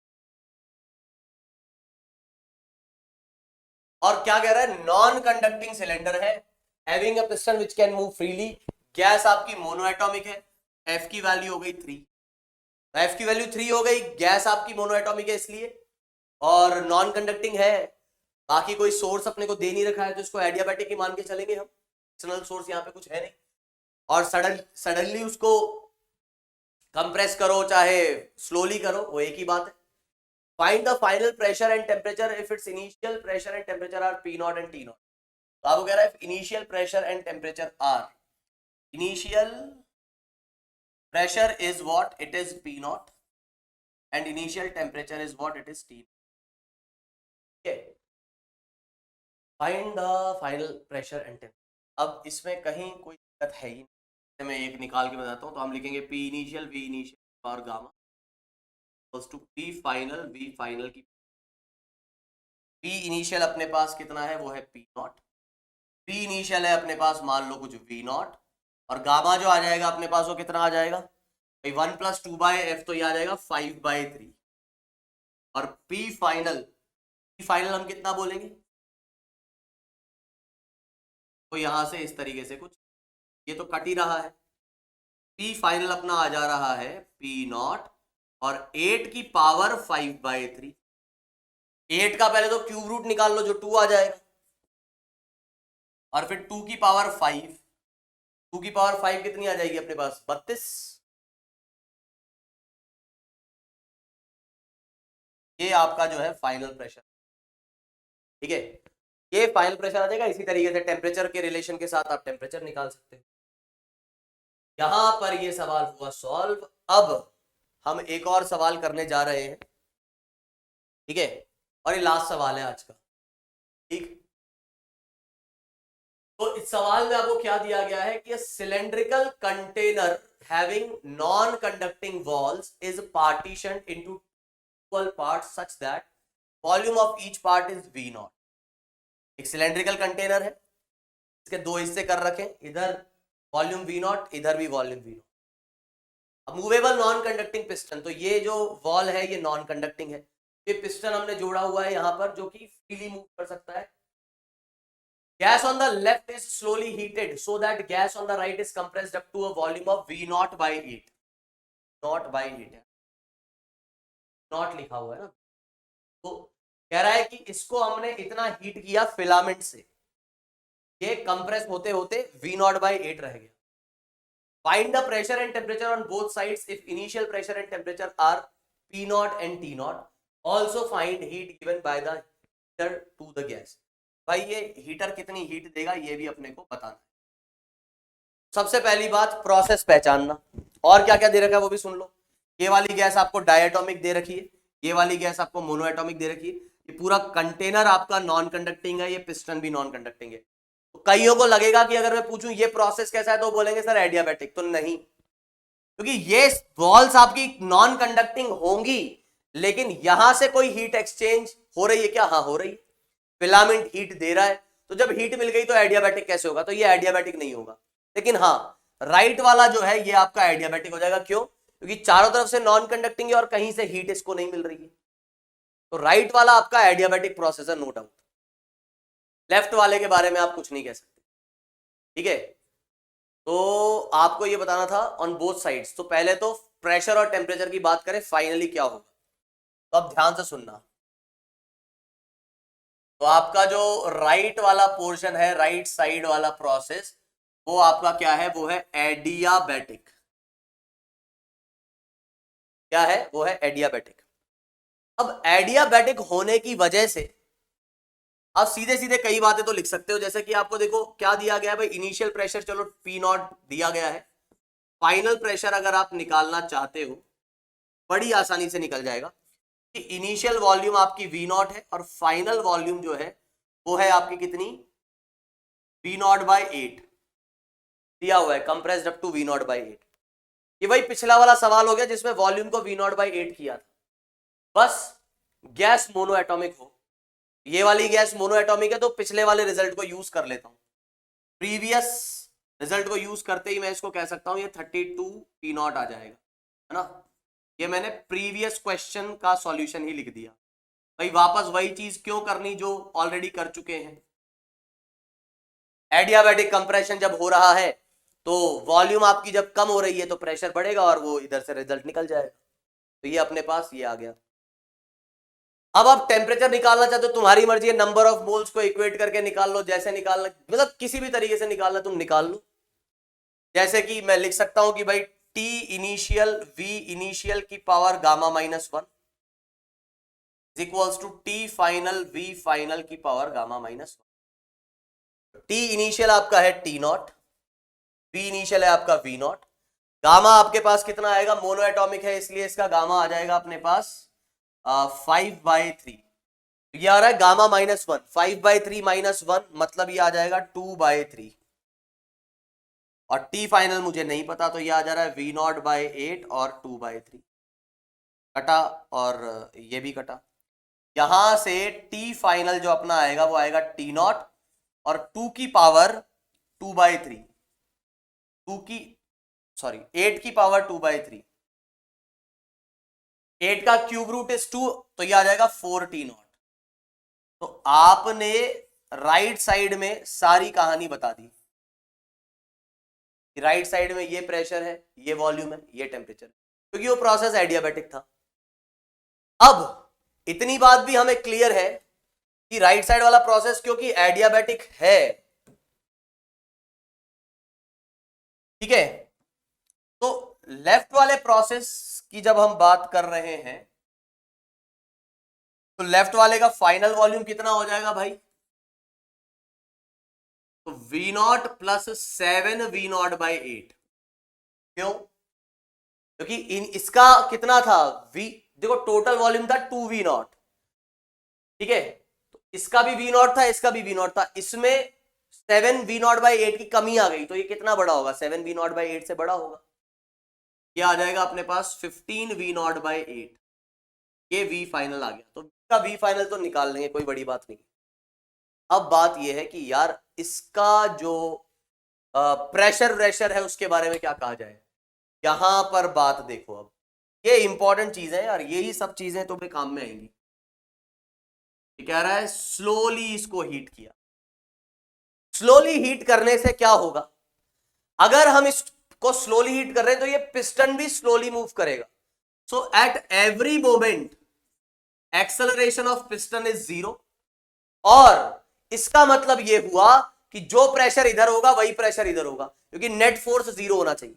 और क्या कह रहा है, नॉन कंडक्टिंग सिलेंडर है, having a piston which can move freely. Gas आपकी मोनोएटॉमिक है, F की वैल्यू हो गई 3, F की वैल्यू 3 हो गई, गैस आपकी मोनोएटॉमिक है इसलिए, और नॉन कंडक्टिंग है, बाकी कोई सोर्स अपने को दे नहीं रखा है तो इसको एडियाबैटिक ही मान के चलेंगे हम, एक्सटर्नल सोर्स यहाँ पे कुछ है नहीं। और सडनली उसको कंप्रेस करो चाहे स्लोली करो वो एक ही बात है। Find the final pressure and temperature if it's initial pressure and temperature are P0 and T0। तो आपको कह रहा है initial pressure and temperature are, initial pressure is what it is P0 and initial temperature is what it is T. Okay. Find the final pressure and temperature. अब इसमें कहीं कोई दिक्कत है ही नहीं, मैं एक निकाल के बताता हूँ। तो हम लिखेंगे P initial V initial और gamma equals to P final V final की P initial अपने पास कितना है वो है P0, P initial है अपने पास मान लो कुछ V0, और गामा जो आ जाएगा अपने पास वो कितना आ जाएगा 1 + 2/f, तो ये आ जाएगा 5/3। और P फाइनल हम कितना बोलेंगे, तो यहां से इस तरीके से कुछ, ये तो कट ही रहा है, P फाइनल अपना आ जा रहा है P0 और 8 की पावर 5/3। 8 का पहले तो क्यूब रूट निकाल लो जो 2 आ जाएगा, और फिर 2 की पावर 5, 2 की पावर 5 कितनी आ जाएगी अपने पास 32। ये आपका जो है फाइनल प्रेशर, ठीक है, ये फाइनल प्रेशर आ जाएगा। इसी तरीके से टेम्परेचर के रिलेशन के साथ आप टेम्परेचर निकाल सकते हैं। यहां पर ये सवाल हुआ सॉल्व। अब हम एक और सवाल करने जा रहे हैं, ठीक है, और ये लास्ट सवाल है आज का, ठीक। तो इस सवाल में आपको क्या दिया गया है कि cylindrical container having non conducting walls is partitioned into equal parts such that volume of each part is V0। एक सिलेंड्रिकल कंटेनर है, इसके 2 हिस्से कर रखे, इधर वॉल्यूम V0 इधर भी वॉल्यूम V0। अब मूवेबल नॉन कंडक्टिंग पिस्टन, तो ये जो वॉल है ये नॉन कंडक्टिंग है, ये पिस्टन हमने जोड़ा हुआ है यहां पर जो कि फ्रीली मूव कर सकता है। Gas on the left is slowly heated so that gas on the right is compressed up to a volume of V0/8। नॉट/8 है, नॉट लिखा हुआ है ना, तो कह रहा है कि इसको हमने इतना हीट किया फिलामेंट से, ये कंप्रेस होते होते V0/8 रह गया। Find the pressure and temperature on both sides if initial pressure and temperature are P0 and T0। Also find heat given by the heater to the gas. भाई ये heater कितनी heat देगा ये भी अपने को बताना है। सबसे पहली बात प्रोसेस पहचानना, और क्या क्या दे रखा है वो भी सुन लो। ये वाली गैस आपको डायटोमिक दे रखी है, ये वाली गैस आपको मोनोएटॉमिक दे रखी है, ये पूरा कंटेनर आपका नॉन कंडक्टिंग है, ये पिस्टन भी नॉन कंडक्टिंग है। तो कईयों को लगेगा कि अगर मैं पूछूं ये प्रोसेस कैसा है तो बोलेंगे सर एडियाबैटिक, तो नहीं, क्योंकि ये वॉल्स आपकी नॉन कंडक्टिंग होंगी, लेकिन यहां से कोई हीट एक्सचेंज हो रही है क्या, हाँ हो रही है, फिलामेंट हीट दे रहा है, तो जब हीट मिल गई तो एडियाबैटिक कैसे होगा, तो ये एडियाबैटिक नहीं होगा। लेकिन हाँ राइट वाला जो है ये आपका एडियाबैटिक हो जाएगा, क्यों, क्योंकि चारों तरफ से नॉन कंडक्टिंग है और कहीं से हीट इसको नहीं मिल रही है। तो राइट वाला आपका एडियाबैटिक प्रोसेस है, नो डाउट। लेफ्ट वाले के बारे में आप कुछ नहीं कह सकते, ठीक है। तो आपको ये बताना था ऑन बोथ साइड्स। तो पहले तो प्रेशर और टेम्परेचर की बात करें फाइनली क्या होगा, तो अब ध्यान से सुनना। तो आपका जो राइट वाला पोर्शन है, राइट साइड वाला प्रोसेस, वो आपका क्या है, वो है एडियाबैटिक। क्या है, वो है एडियाबैटिक। अब एडियाबैटिक होने की वजह से आप सीधे सीधे कई बातें तो लिख सकते हो, जैसे कि आपको देखो क्या दिया गया है भाई, इनिशियल प्रेशर चलो पी नॉट दिया गया है, फाइनल प्रेशर अगर आप निकालना चाहते हो बड़ी आसानी से निकल जाएगा कि इनिशियल वॉल्यूम आपकी वी नॉट है और फाइनल वॉल्यूम जो है वो है आपकी कितनी, वी नॉट बाई 8 दिया हुआ है, compressed up to V nought by 8। ये वही पिछला वाला सवाल हो गया जिसमें वॉल्यूम को वी नॉट बाई 8 किया था। बस गैस मोनो एटॉमिक हो, ये वाली गैस मोनो एटॉमिक है तो पिछले वाले रिजल्ट को यूज कर लेता हूं, प्रीवियस रिजल्ट को यूज करते ही मैं इसको कह सकता हूं ये 32 पी नॉट आ जाएगा, है ना। ये मैंने प्रीवियस क्वेश्चन का सॉल्यूशन ही लिख दिया भाई, वापस वही चीज क्यों करनी जो ऑलरेडी कर चुके हैं। एडियाबैटिक कंप्रेशन जब हो रहा है तो वॉल्यूम आपकी जब कम हो रही है तो प्रेशर बढ़ेगा और वो इधर से रिजल्ट निकल जाएगा। तो ये अपने पास ये आ गया। अब आप टेम्परेचर निकालना चाहते हो, तुम्हारी मर्जी है, नंबर ऑफ मोल्स को इक्वेट करके निकाल लो, जैसे निकालना, मतलब किसी भी तरीके से निकालना तुम निकाल लो। जैसे कि मैं लिख सकता हूं कि भाई T इनिशियल V इनिशियल की power gamma -1 equals to T final V final की पावर गामा -1। T इनिशियल आपका है T नॉट, V इनिशियल है आपका V नॉट, गामा आपके पास कितना आएगा, मोनो एटॉमिक है इसलिए इसका गामा आ जाएगा अपने पास 5/3। ये आ रहा है गामा -1, 5/3 -1 मतलब ये आ जाएगा 2/3 और टी फाइनल मुझे नहीं पता तो ये आ जा रहा है V नॉट बाई 8 और 2/3 कटा और ये भी कटा। यहां से टी फाइनल जो अपना आएगा वो आएगा T नॉट और 2 की पावर 2/3, 8 की पावर 2/3, 8 का क्यूब रूट इज 2 तो ये आ जाएगा 4T नॉट। तो आपने राइट साइड में सारी कहानी बता दी, राइट साइड में ये प्रेशर है, ये वॉल्यूम है, ये टेम्परेचर है, क्योंकि वो प्रोसेस एडियाबैटिक था। अब इतनी बात भी हमें क्लियर है कि राइट साइड वाला प्रोसेस क्योंकि एडियाबैटिक है, ठीक है। तो लेफ्ट वाले प्रोसेस की जब हम बात कर रहे हैं तो लेफ्ट वाले का फाइनल वॉल्यूम कितना हो जाएगा भाई, तो V not plus 7 V not by 8। क्यों, क्योंकि इसका कितना था V, देखो टोटल वॉल्यूम था 2V नॉट, ठीक है, तो इसका भी V नॉट था, इसका भी V नॉट था, इसमें 7V नॉट बाई 8 की कमी आ गई तो ये कितना बड़ा होगा, 7V नॉट बाई 8 से बड़ा होगा, ये आ जाएगा अपने पास 15V नॉट बाई 8। ये V फाइनल आ गया, तो इसका V फाइनल तो निकाल लेंगे, कोई बड़ी बात नहीं। अब बात यह है कि यार इसका जो प्रेशर है उसके बारे में क्या कहा जाए, यहां पर बात देखो। अब ये इंपॉर्टेंट चीज है यार, यही सब चीजें तुम्हें काम में आएंगी। ये कह रहा है स्लोली इसको हीट किया, स्लोली हीट करने से क्या होगा, अगर हम इसको स्लोली हीट कर रहे हैं तो ये पिस्टन भी स्लोली मूव करेगा। So at every moment acceleration of piston is 0 और इसका मतलब यह हुआ कि जो प्रेशर इधर होगा वही प्रेशर इधर होगा, क्योंकि नेट फोर्स 0 होना चाहिए।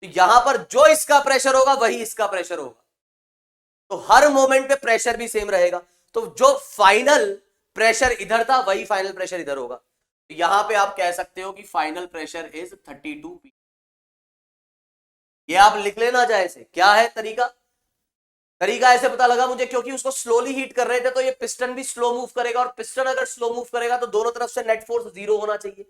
तो यहां पर जो इसका प्रेशर होगा वही इसका प्रेशर होगा, तो हर मोमेंट पे प्रेशर भी सेम रहेगा। तो जो फाइनल प्रेशर इधर था वही फाइनल प्रेशर इधर होगा। तो यहां पे आप कह सकते हो कि फाइनल प्रेशर इज 32 पी। ये आप लिख लेना चाहे से, क्या है तरीका ऐसे पता लगा मुझे, क्योंकि उसको स्लोली हीट कर रहे थे तो ये पिस्टन भी स्लो मूव करेगा, और पिस्टन अगर स्लो मूव करेगा तो दोनों तरफ से नेट फोर्स 0 होना चाहिए।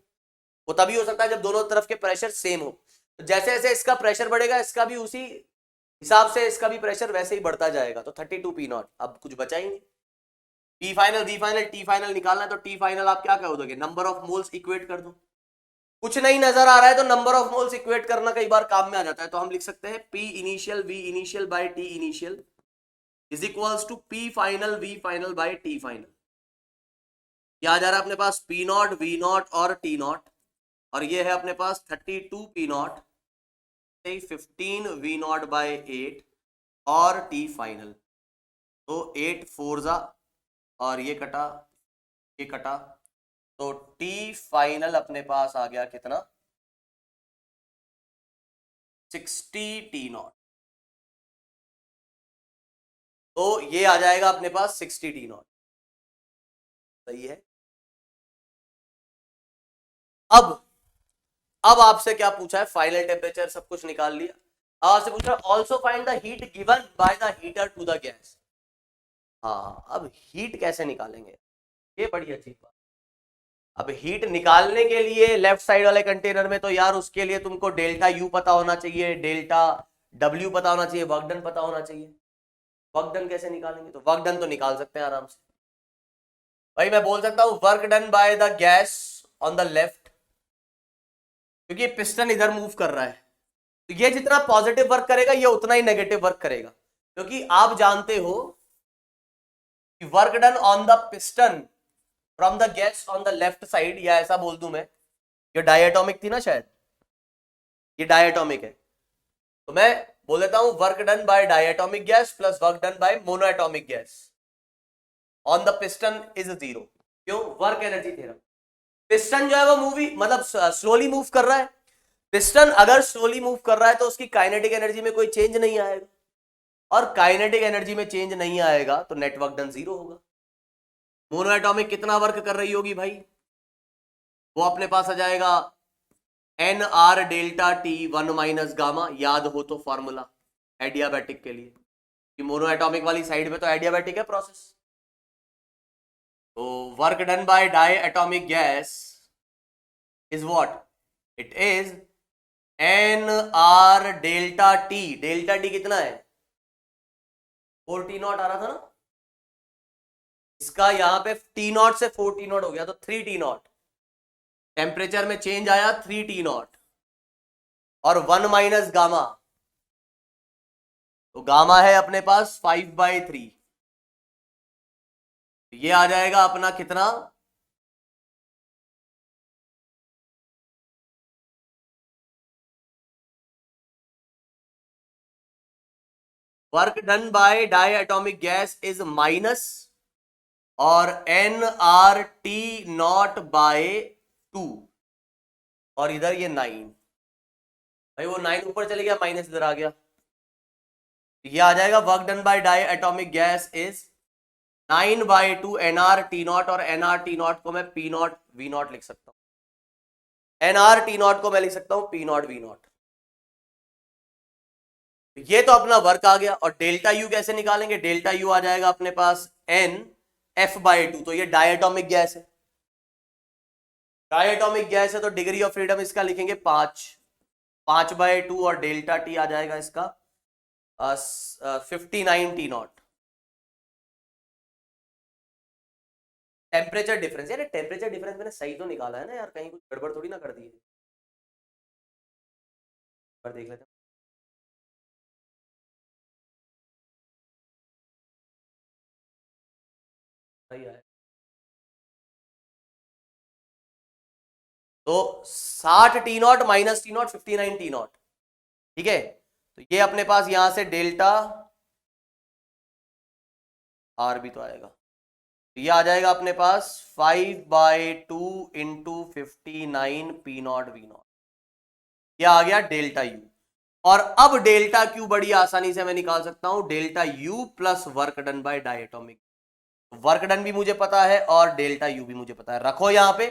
वो तभी हो सकता है जब दोनों तरफ के प्रेशर सेम हो। तो जैसे जैसे इसका प्रेशर बढ़ेगा इसका भी उसी हिसाब से इसका भी प्रेशर वैसे ही बढ़ता जाएगा। तो 32 पी नॉट, अब कुछ बचा ही नहीं। P final, V final, T final निकालना है तो टी फाइनल आप क्या कर दोगे, नंबर ऑफ मोल्स इक्वेट कर दो। कुछ नहीं नजर आ रहा है तो नंबर ऑफ मोल्स इक्वेट करना कई बार काम में आ जाता है, तो हम लिख सकते हैं P initial V initial by T initial is equals to P final V final by T final. क्या आ जा रहा है अपने पास, पी नॉट वी नॉट और टी नॉट, और ये है अपने पास 32 P nought 15 V nought by 8 और टी फाइनल। तो 8 4 और ये कटा ये कटा, तो टी फाइनल अपने पास आ गया कितना, 60 टी नॉट। तो ये आ जाएगा अपने पास 60 टी नॉट। सही है। अब आपसे क्या पूछा है, फाइनल टेम्परेचर सब कुछ निकाल लिया, आपसे पूछा also find the heat given by the heater to the gas. हाँ, अब हीट कैसे निकालेंगे, ये बड़ी अच्छी बात। अब हीट निकालने के लिए लेफ्ट साइड वाले कंटेनर में तो यार उसके लिए तुमको डेल्टा यू पता होना चाहिए, डेल्टा डब्ल्यू पता होना चाहिए, वर्क डन पता होना चाहिए। वर्क डन कैसे निकालेंगे, तो वर्क डन तो निकाल सकते हैं आराम से भाई। मैं बोल सकता हूं work done by the gas on the left, क्योंकि पिस्टन इधर मूव कर रहा है, तो ये जितना पॉजिटिव वर्क करेगा ये उतना ही नेगेटिव वर्क करेगा, क्योंकि आप जानते हो कि work done on the piston from the gas on the left side, या ऐसा बोल दूं मैं, ये डायटोमिक थी ना शायद, ये डायटोमिक है, तो मैं बोल देता हूं work done bye diatomic gas plus work done bye monoatomic gas on the piston is 0। क्यों, वर्क एनर्जी थ्योरम। पिस्टन जो है वो मतलब स्लोली मूव कर रहा है, पिस्टन अगर स्लोली मूव कर रहा है तो उसकी काइनेटिक एनर्जी में कोई चेंज नहीं आएगा, और काइनेटिक एनर्जी में चेंज नहीं आएगा तो नेट वर्क डन 0 होगा। मोनोएटॉमिक कितना वर्क कर रही होगी भाई, वो अपने पास आ जाएगा N R delta T 1 minus gamma, याद हो तो फॉर्मूला एडियाबैटिक के लिए, कि मोनोएटॉमिक वाली साइड में तो एडियाबैटिक है प्रोसेस। तो work done by diatomic gas is what, it is N R delta T. Delta T कितना है, 4 टी नॉट आ रहा था ना, इसका यहां पे टी नॉट से 4 टी नॉट हो गया, तो 3 टी नॉट। टेम्परेचर में चेंज आया 3 टी नॉट और 1 माइनस गामा, तो गामा है अपने पास 5/3, ये आ जाएगा अपना कितना, work done by diatomic gas is minus और N R T not by 2, और इधर ये 9, भाई वो 9 ऊपर चले गया, माइनस इधर आ गया, ये आ जाएगा work done by diatomic gas is 9/2 N R T nought, और एन आर टी नॉट को मैं पी नॉट वी नॉट लिख सकता हूं, एन आर टी नॉट को मैं लिख सकता हूं पी नॉट वी नॉट। ये तो अपना वर्क आ गया, और डेल्टा यू कैसे निकालेंगे, डेल्टा यू आ जाएगा अपने पास एन F/2, तो ये डायटोमिक गैस है, डायटोमिक गैस है तो डिग्री ऑफ फ्रीडम इसका लिखेंगे 5/2, और डेल्टा टी आ जाएगा इसका 59 टी नॉट। टेम्परेचर डिफरेंस, यार टेम्परेचर डिफरेंस मैंने सही तो निकाला है ना यार, कहीं कुछ गड़बड़ थोड़ी ना कर दी है, पर देख लेते हैं। सही है, तो 60 T not minus T not 59 T not, ठीक है। तो ये अपने पास यहां से डेल्टा आर भी तो आएगा, तो ये आ जाएगा अपने पास 5/2 into 59 P nought V nought, ये आ गया डेल्टा यू। और अब डेल्टा क्यू बड़ी आसानी से मैं निकाल सकता हूं, delta U plus work done bye diatomic. Work done भी मुझे पता है और डेल्टा यू भी मुझे पता है, रखो यहां पे,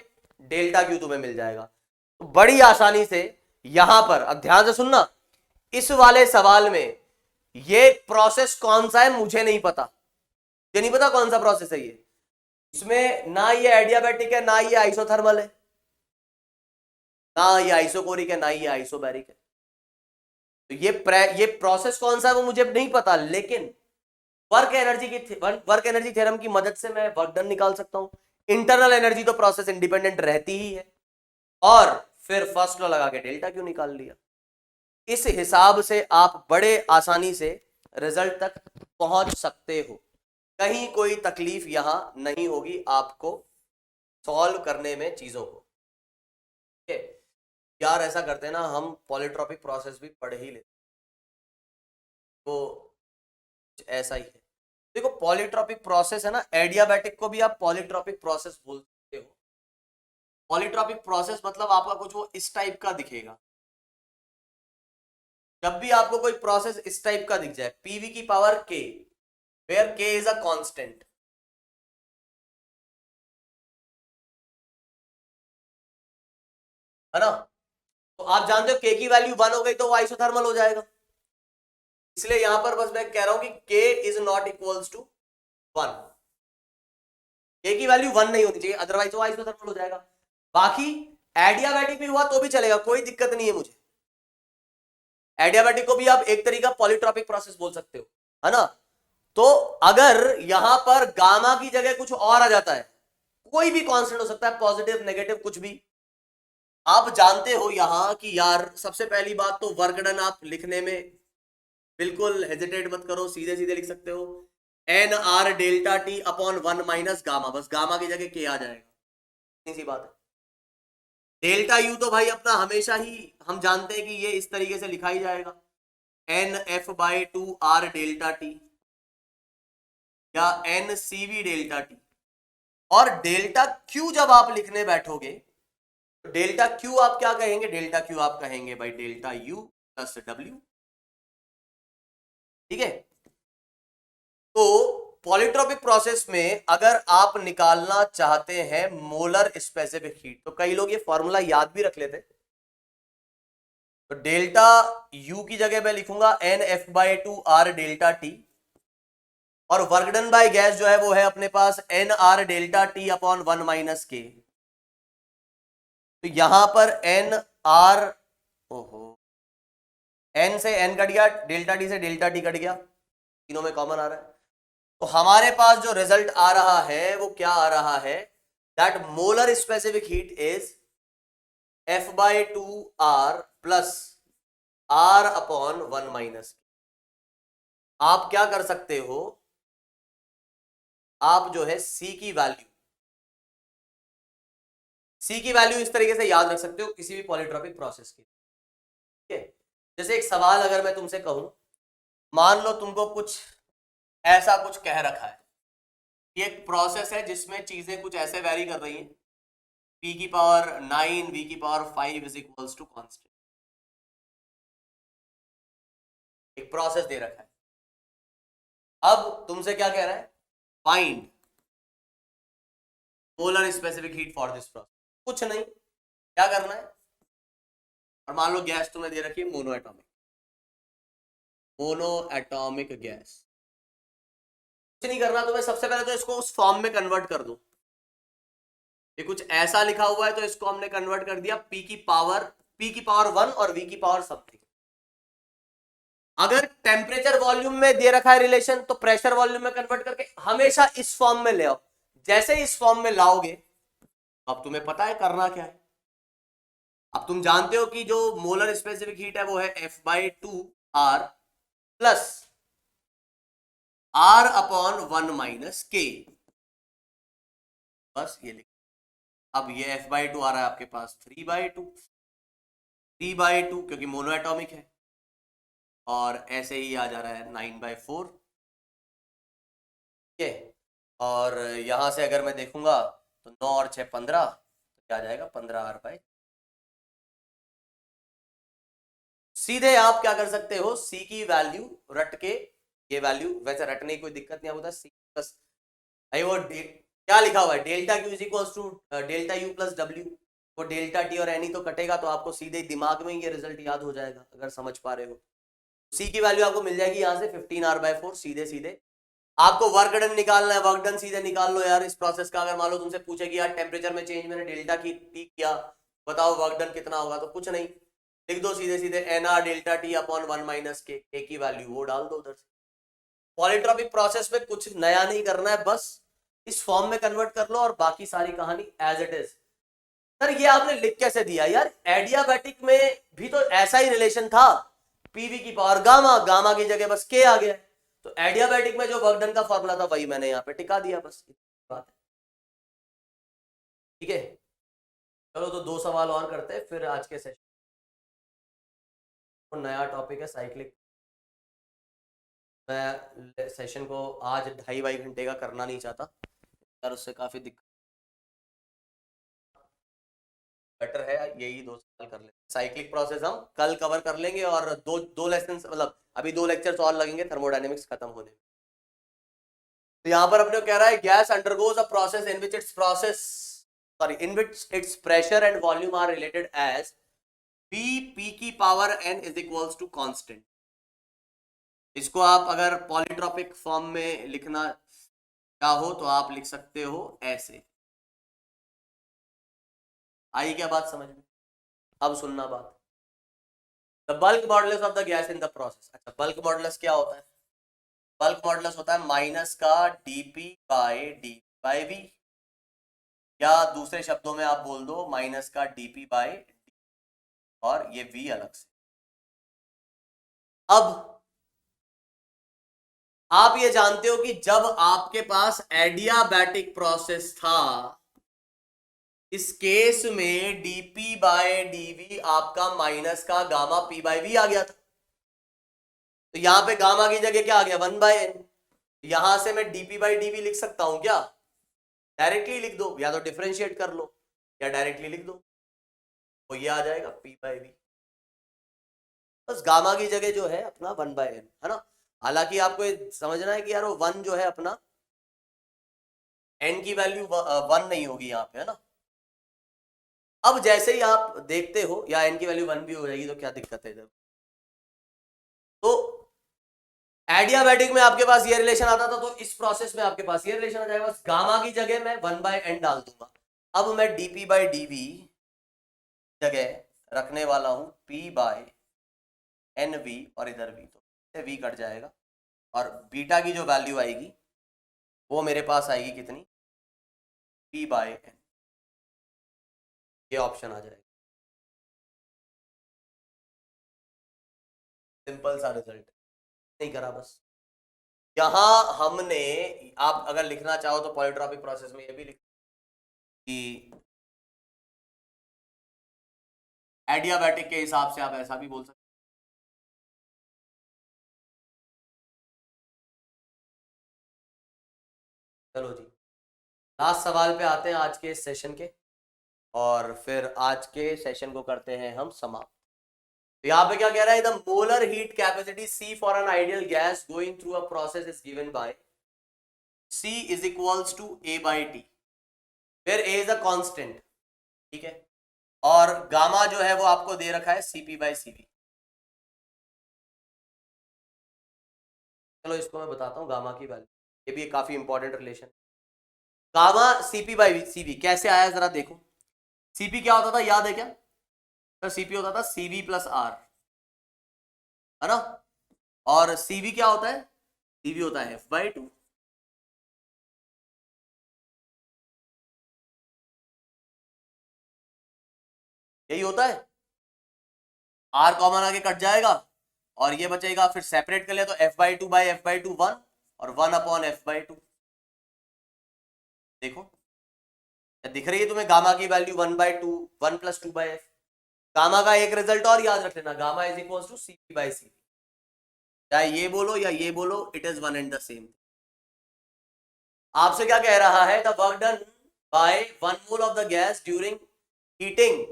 डेल्टा क्यू तुम्हें मिल जाएगा। तो बड़ी आसानी से यहां पर, अब ध्यान से सुनना, इस वाले सवाल में ये प्रोसेस कौन सा है मुझे नहीं पता, मुझे नहीं पता कौन सा प्रोसेस है ये, इसमें ना ये एडियाबैटिक है, ना ये आइसोथर्मल है, ना ये आइसोकोरिक है, ना ये आइसोबैरिक है। तो ये प्रोसेस कौन सा है वो मुझे नहीं पता, लेकिन वर्क एनर्जी थ्योरम की मदद से मैं वर्क डन निकाल सकता हूं। इंटरनल एनर्जी तो प्रोसेस इंडिपेंडेंट रहती ही है, और फिर फर्स्ट लॉ लगा के डेल्टा क्यू निकाल लिया। इस हिसाब से आप बड़े आसानी से रिजल्ट तक पहुंच सकते हो। कहीं कोई तकलीफ यहां नहीं होगी आपको सॉल्व करने में चीजों को। ठीक है यार, ऐसा करते हैं ना, हम पॉलीट्रॉपिक प्रोसेस भी पढ़ ही लेते, तो ऐसा ही है। देखो पॉलीट्रॉपिक प्रोसेस है ना, एडियाबैटिक को भी आप पॉलीट्रॉपिक प्रोसेस बोल सकते हो। पॉलीट्रॉपिक प्रोसेस मतलब आपका कुछ वो इस टाइप का दिखेगा। जब भी आपको कोई प्रोसेस इस टाइप का दिख जाए, पीवी की पावर के, वेयर के इज अ कांस्टेंट, है ना, तो आप जानते हो के की वैल्यू 1 हो गई तो वो आइसोथर्मल हो जाएगा। इसलिए यहां पर बस मैं कह रहा हूं कि के इज नॉट इक्वल्स टू 1, के की वैल्यू 1 नहीं होनी चाहिए, अदरवाइज वो आइसोथर्मल हो जाएगा। बाकी एडियाबैटिक भी हुआ तो भी चलेगा, कोई दिक्कत नहीं है मुझे। एडियाबैटिक को भी आप एक तरीका पॉलीट्रॉपिक प्रोसेस बोल सकते हो, है ना। तो अगर यहां पर गामा की जगह कुछ और आ जाता है, कोई भी कांस्टेंट हो सकता है, पॉजिटिव नेगेटिव कुछ भी, आप जानते हो यहां कि यार सबसे पहली बात तो वर्क डन आप लिखने में बिल्कुल हेजिटेट मत करो, सीधे सीधे लिख सकते हो N R delta T upon 1 minus gamma, बस गामा की जगह के आ जाएगा, इसी बात है। डेल्टा यू तो भाई अपना हमेशा ही हम जानते हैं कि ये इस तरीके से लिखा ही जाएगा, n F by 2 R delta T या n C we delta T. और डेल्टा क्यू जब आप लिखने बैठोगे तो डेल्टा क्यू आप क्या कहेंगे, डेल्टा क्यू आप कहेंगे भाई डेल्टा यू प्लस डब्ल्यू। ठीक है, तो पॉलीट्रॉपिक प्रोसेस में अगर आप निकालना चाहते हैं मोलर स्पेसिफिक हीट, तो कई लोग ये फॉर्मूला याद भी रख लेते। तो डेल्टा यू की जगह मैं लिखूंगा N F by 2 R delta T, और वर्क डन बाय गैस जो है वो है अपने पास N R delta T upon 1 minus K. तो यहां पर एन आर, ओहो, एन से एन कट गया, डेल्टा टी से डेल्टा टी कट गया, तीनों में कॉमन आ रहा है। तो हमारे पास जो रिजल्ट आ रहा है वो क्या आ रहा है, that molar specific heat is F by 2 R plus R upon 1 minus. आप क्या कर सकते हो, आप जो है सी की वैल्यू इस तरीके से याद रख सकते हो किसी भी पॉलीट्रॉपिक प्रोसेस की। ठीक है, जैसे एक सवाल अगर मैं तुमसे कहूं, मान लो तुमको कुछ ऐसा कुछ कह रखा है, ये एक प्रोसेस है जिसमें चीजें कुछ ऐसे वैरी कर रही हैं, p की पावर 9 v की power 5 is equals to constant. एक प्रोसेस दे रखा है, अब तुमसे क्या कह रहा है, find molar specific heat for this process. कुछ नहीं, क्या करना है, और मान लो गैस तुम्हें दे रखी है मोनो एटॉमिक गैस। कुछ नहीं करना तुम्हें, सबसे पहले तो इसको उस फॉर्म में कन्वर्ट कर दो। ये कुछ ऐसा लिखा हुआ है तो इसको हमने कन्वर्ट कर दिया p की पावर 1 और v की पावर समथिंग। अगर टेम्परेचर वॉल्यूम में दे रखा है रिलेशन, तो प्रेशर वॉल्यूम में कन्वर्ट करके हमेशा इस फॉर्म में ले आओ। जैसे इस फॉर्म में लाओगे, अब तुम्हें पता है करना क्या है। अब तुम जानते हो कि जो मोलर स्पेसिफिक हीट है वो है F by 2 R plus R upon 1 minus K, बस ये लिख। अब ये एफ बाई 2 आ रहा है आपके पास 3/2 क्योंकि मोनो एटॉमिक है, और ऐसे ही आ जा रहा है 9/4। ठीक है, और यहां से अगर मैं देखूंगा तो 9 और 6 15, तो क्या आ जाएगा 15r/। सीधे आप क्या कर सकते हो, सी की वैल्यू रट के, ये वैल्यू वैसे रटने की कोई दिक्कत नहीं होता, सी प्लस वो क्या लिखा हुआ है, delta Q is equals to delta U plus W. वो डेल्टा टी और एनी तो कटेगा, तो आपको सीधे दिमाग में ये रिजल्ट याद हो जाएगा अगर समझ पा रहे हो। सी की वैल्यू आपको मिल जाएगी यहां से 15r/4। सीधे सीधे आपको वर्क डन निकालना है, वर्क डन सीधे निकाल लो यार इस प्रोसेस का। अगर मान लो तुमसे पूछे कि यार टेम्परेचर में चेंज मैंने डेल्टा की टी किया, बताओ वर्क डन कितना होगा, तो कुछ नहीं, लिख दो सीधे सीधे N R delta T upon 1 minus K की वैल्यू वो डाल दो उधर से। पॉलीट्रॉपिक प्रोसेस में कुछ नया नहीं करना है, बस इस फॉर्म में कन्वर्ट कर लो और बाकी सारी कहानी एज इट इज। सर ये आपने लिख कैसे दिया यार, एडियाबैटिक में भी तो ऐसा ही रिलेशन था, पीवी की पावर गामा, गामा की जगह बस के आ गया। तो एडियाबैटिक में जो वर्क डन का फॉर्मूला था वही मैंने यहाँ पे टिका दिया, बस बात है। ठीक है, चलो तो 2 सवाल और करते हैं फिर आज के सेशन। तो नया टॉपिक है साइक्लिक। मैं सेशन को आज 2.5 घंटे का करना नहीं चाहता यार, उससे काफी दिक्कत, बेटर है यही 2 सवाल कर लेंगे। साइक्लिक प्रोसेस हम कल कवर कर लेंगे और दो लेसन, मतलब अभी 2 लेक्चर्स और लगेंगे थर्मोडायनेमिक्स खत्म होने में। तो यहाँ पर अपने को कह रहा है gas undergoes a process in which its pressure and volume are related as P की power n is equals to constant. इसको आप अगर पॉलीट्रॉपिक फॉर्म में लिखना चाहो तो आप लिख सकते हो ऐसे। आई क्या बात समझ में? अब सुनना बात। The bulk modulus of the gas in the process. अच्छा, बल्क मॉडुलस क्या होता है? बल्क मॉडुलस होता है माइनस का dp by D by V, या दूसरे शब्दों में आप बोल दो माइनस का dp बाय डी और ये v अलग से। अब आप ये जानते हो कि जब आपके पास एडियाबैटिक प्रोसेस था, इस केस में dp बाय dv आपका माइनस का गामा p बाय v आ गया था। तो यहां पे गामा की जगह क्या आ गया? 1 बाय n। यहां से मैं dp बाय dv लिख सकता हूं क्या? डायरेक्टली लिख दो, या तो डिफरेंशिएट कर लो या डायरेक्टली लिख दो, तो ये आ जाएगा p बाय v। बस गामा की जगह जो है अपना 1 बाय n है ना। हालांकि आपको समझना है कि यार वो 1 जो है अपना n की वैल्यू 1 नहीं होगी यहाँ पे, है ना। अब जैसे ही आप देखते हो या n की वैल्यू 1 भी हो जाएगी तो क्या दिक्कत है इधर। तो एडियाबैटिक में आपके पास ये रिलेशन आता था, तो इस प्रोसेस में आपके पास ये रिलेशन आ जाएगा। बस गामा की जगह मैं 1 बाय n डाल दूंगा। अब मैं dp बाय dv जगह रखने वाला हूं p बाय nv और इधर v, तो v कट जाएगा और बीटा की जो वैल्यू आएगी वो मेरे पास आएगी कितनी? p by n। ये ऑप्शन आ जाएगा। सिंपल सा रिजल्ट नहीं करा बस। यहां हमने, आप अगर लिखना चाहो तो पॉलीट्रॉपिक प्रोसेस में ये भी लिख कि एडियाबैटिक के हिसाब से आप ऐसा भी बोल सकते। चलो जी, लास्ट सवाल पे आते हैं आज के सेशन के, और फिर आज के सेशन को करते हैं हम समाप्त। तो यहाँ पे क्या कह रहा है? The molar heat capacity C for an ideal gas going through a process is given by C is equals to A by T, फिर A इज अ कांस्टेंट, ठीक है, और गामा जो है वो आपको दे रखा है Cp बाई Cv। चलो इसको मैं बताता हूँ गामा की वैल्यू, ये भी काफी important relation. Gamma Cp by Cv कैसे आया जरा देखो। Cp क्या होता था याद है क्या? तो Cp होता था Cv प्लस R, है ना, और Cv क्या होता है? Cv होता है F बाई 2। यही होता है। R कॉमन आगे कट जाएगा और ये बचेगा, फिर सेपरेट कर लिया तो F by 2 by F by 2 1 और 1 अपॉन F बाई 2। देखो दिख रही है तुम्हें गामा की value 1 by 2, 1 plus 2 by F। Gamma का एक रिजल्ट और याद रख लेना, gamma is equal to Cp by Cv। चाहे ये बोलो या ये बोलो, it is one and the same. आपसे क्या कह रहा है? The work done by 1 mole of the gas during heating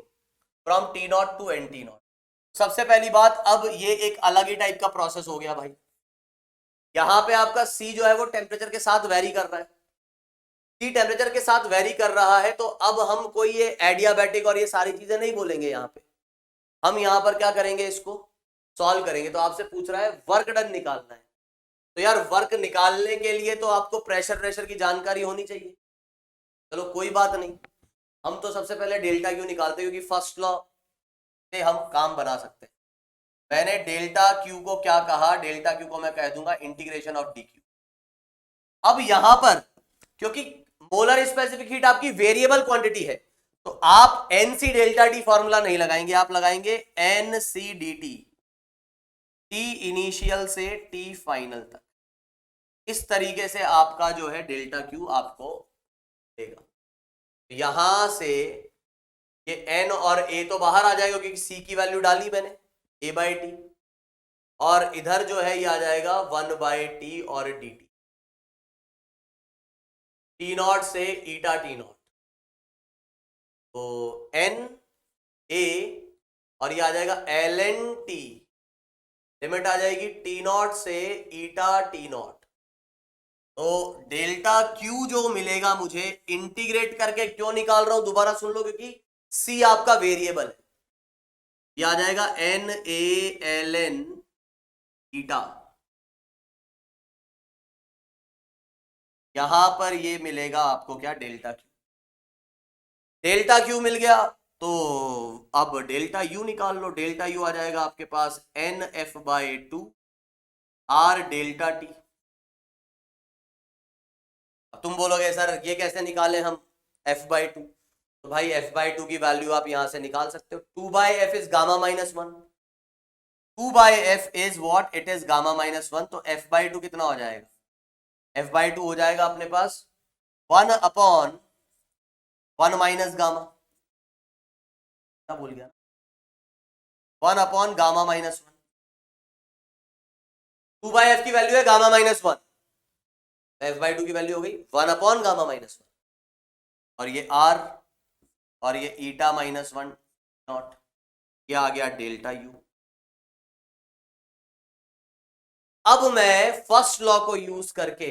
from T0 to NT0। सबसे पहली बात, अब ये एक अलग ही टाइप का प्रोसेस हो गया भाई। यहां पे आपका C जो है वो टेम्परेचर के साथ वेरी कर रहा है। C टेम्परेचर के साथ वेरी कर रहा है, तो अब हम कोई ये एडियाबैटिक और ये सारी चीजें नहीं बोलेंगे यहाँ पे। हम यहाँ पर क्या करेंगे? इसको सॉल्व करेंगे। तो आपसे पूछ रहा है वर्क डन निकालना है, तो यार वर्क निकालने के लिए तो आपको प्रेशर की जानकारी होनी चाहिए। चलो कोई बात नहीं, हम तो सबसे पहले डेल्टा क्यू निकालते हैं, क्योंकि फर्स्ट लॉ से हम काम बना सकते हैं। मैंने डेल्टा क्यू को क्या कहा? डेल्टा क्यू को मैं कह दूंगा इंटीग्रेशन ऑफ डी क्यू। अब यहां पर क्योंकि मोलर स्पेसिफिक हीट आपकी वेरिएबल क्वांटिटी है, तो आप एनसी डेल्टा टी फॉर्मूला नहीं लगाएंगे, आप लगाएंगे NC D T, T initial से टी फाइनल तक। इस तरीके से आपका जो है डेल्टा क्यू आपको देगा। यहां से ये एन और ए तो बाहर आ जाएगा क्योंकि सी की वैल्यू डाली मैंने ए बाई टी, और इधर जो है ये आ जाएगा 1/t और dt, टी नॉट से ईटा टी नॉट, तो एन ए और ये आ जाएगा ln t, लिमिट आ जाएगी टी नॉट से ईटा टी नॉट। तो डेल्टा क्यू जो मिलेगा मुझे, इंटीग्रेट करके क्यों निकाल रहा हूं दोबारा सुन लो, क्योंकि सी आपका वेरिएबल है। ये आ जाएगा एन ए एल एन ईटा, यहां पर ये मिलेगा आपको क्या, डेल्टा क्यू। डेल्टा क्यू मिल गया तो अब डेल्टा यू निकाल लो। डेल्टा यू आ जाएगा आपके पास N F by two R delta T. तुम बोलोगे सर ये कैसे निकाले हम f बाई टू, तो भाई f बाई टू की वैल्यू आप यहां से निकाल सकते हो। 2 by F is gamma minus 1, 2 by F is what, it is gamma minus 1, तो f बाई टू कितना हो जाएगा, f बाई टू हो जाएगा अपने पास 1/1 माइनस गामा, क्या भूल गया, 1 गामा माइनस 1। 2 बाई एफ की वैल्यू है gamma minus 1, f by two की वैल्यू हो गई 1 गामा माइनस 1, और ये r और ये ईटा माइनस 1 नॉट, ये आ गया डेल्टा यू। अब मैं फर्स्ट लॉ को यूज करके,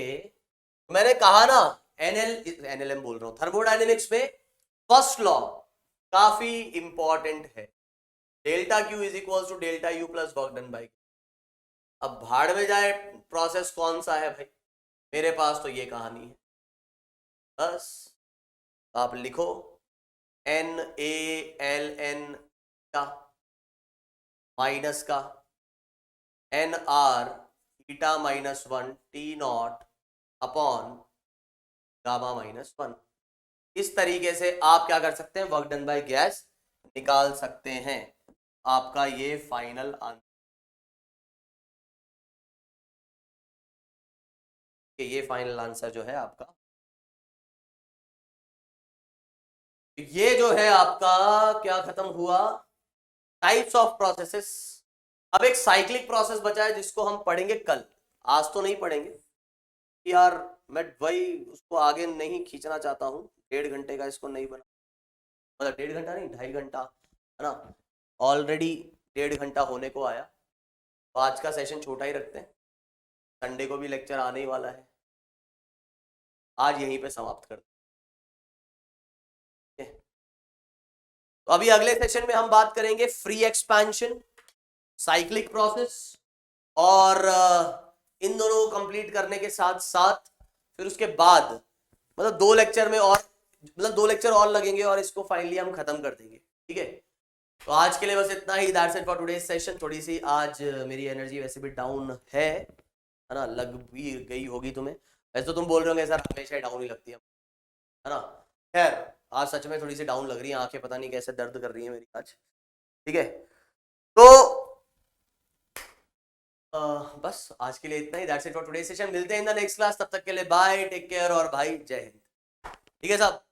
मैंने कहा ना एनएलएम बोल रहा हूं, थर्मोडायनेमिक्स में फर्स्ट लॉ काफी इंपॉर्टेंट है, delta Q is equal to delta U plus work done by. अब भाड़ में जाए प्रोसेस कौन सा है भाई, मेरे पास तो ये कहानी है, बस आप लिखो एन ए एल एन का माइनस का N R eta minus 1 T naught upon gamma minus 1। इस तरीके से आप क्या कर सकते हैं, वर्क डन बाय गैस निकाल सकते हैं। आपका ये फाइनल आंसर, ये फाइनल आंसर जो है आपका, ये जो है आपका क्या खत्म हुआ, टाइप्स ऑफ प्रोसेसेस। अब एक साइक्लिक प्रोसेस बचा है जिसको हम पढ़ेंगे कल, आज तो नहीं पढ़ेंगे यार, मैं वही उसको आगे नहीं खींचना चाहता हूँ, 1.5 घंटे का इसको नहीं बना, मतलब 1.5 घंटा नहीं 2.5 घंटा है ना, ऑलरेडी 1.5 घंटा होने को आया, तो आज का सेशन छोटा ही रखते हैं, संडे को भी लेक्चर आने ही वाला है, आज यहीं पे समाप्त करते हैं। तो अभी अगले सेशन में हम बात करेंगे फ्री एक्सपेंशन, साइक्लिक प्रोसेस, और इन दोनों को कंप्लीट करने के साथ साथ फिर उसके बाद मतलब 2 लेक्चर में और, मतलब 2 लेक्चर और लगेंगे और इसको फाइनली हम खत्म कर देंगे, ठीक है। तो आज के लिए बस इतना ही, that's it for today's session. थोड़ी सी आज मेरी एनर्जी वैसे भी डाउन है ना, लग भी गई होगी तुम्हें, वैसे तो तुम बोल रहे होंगे सर हमेशा डाउन ही लगती है ना, खैर आज सच में थोड़ी सी डाउन लग रही है, आंखें पता नहीं कैसे दर्द कर रही है मेरी आज, ठीक है। तो बस आज के लिए इतना ही, that's it for today's session. मिलते हैं इन द नेक्स्ट क्लास, तब तक के लिए बाय, टेक केयर और भाई जय हिंद, ठीक है साहब।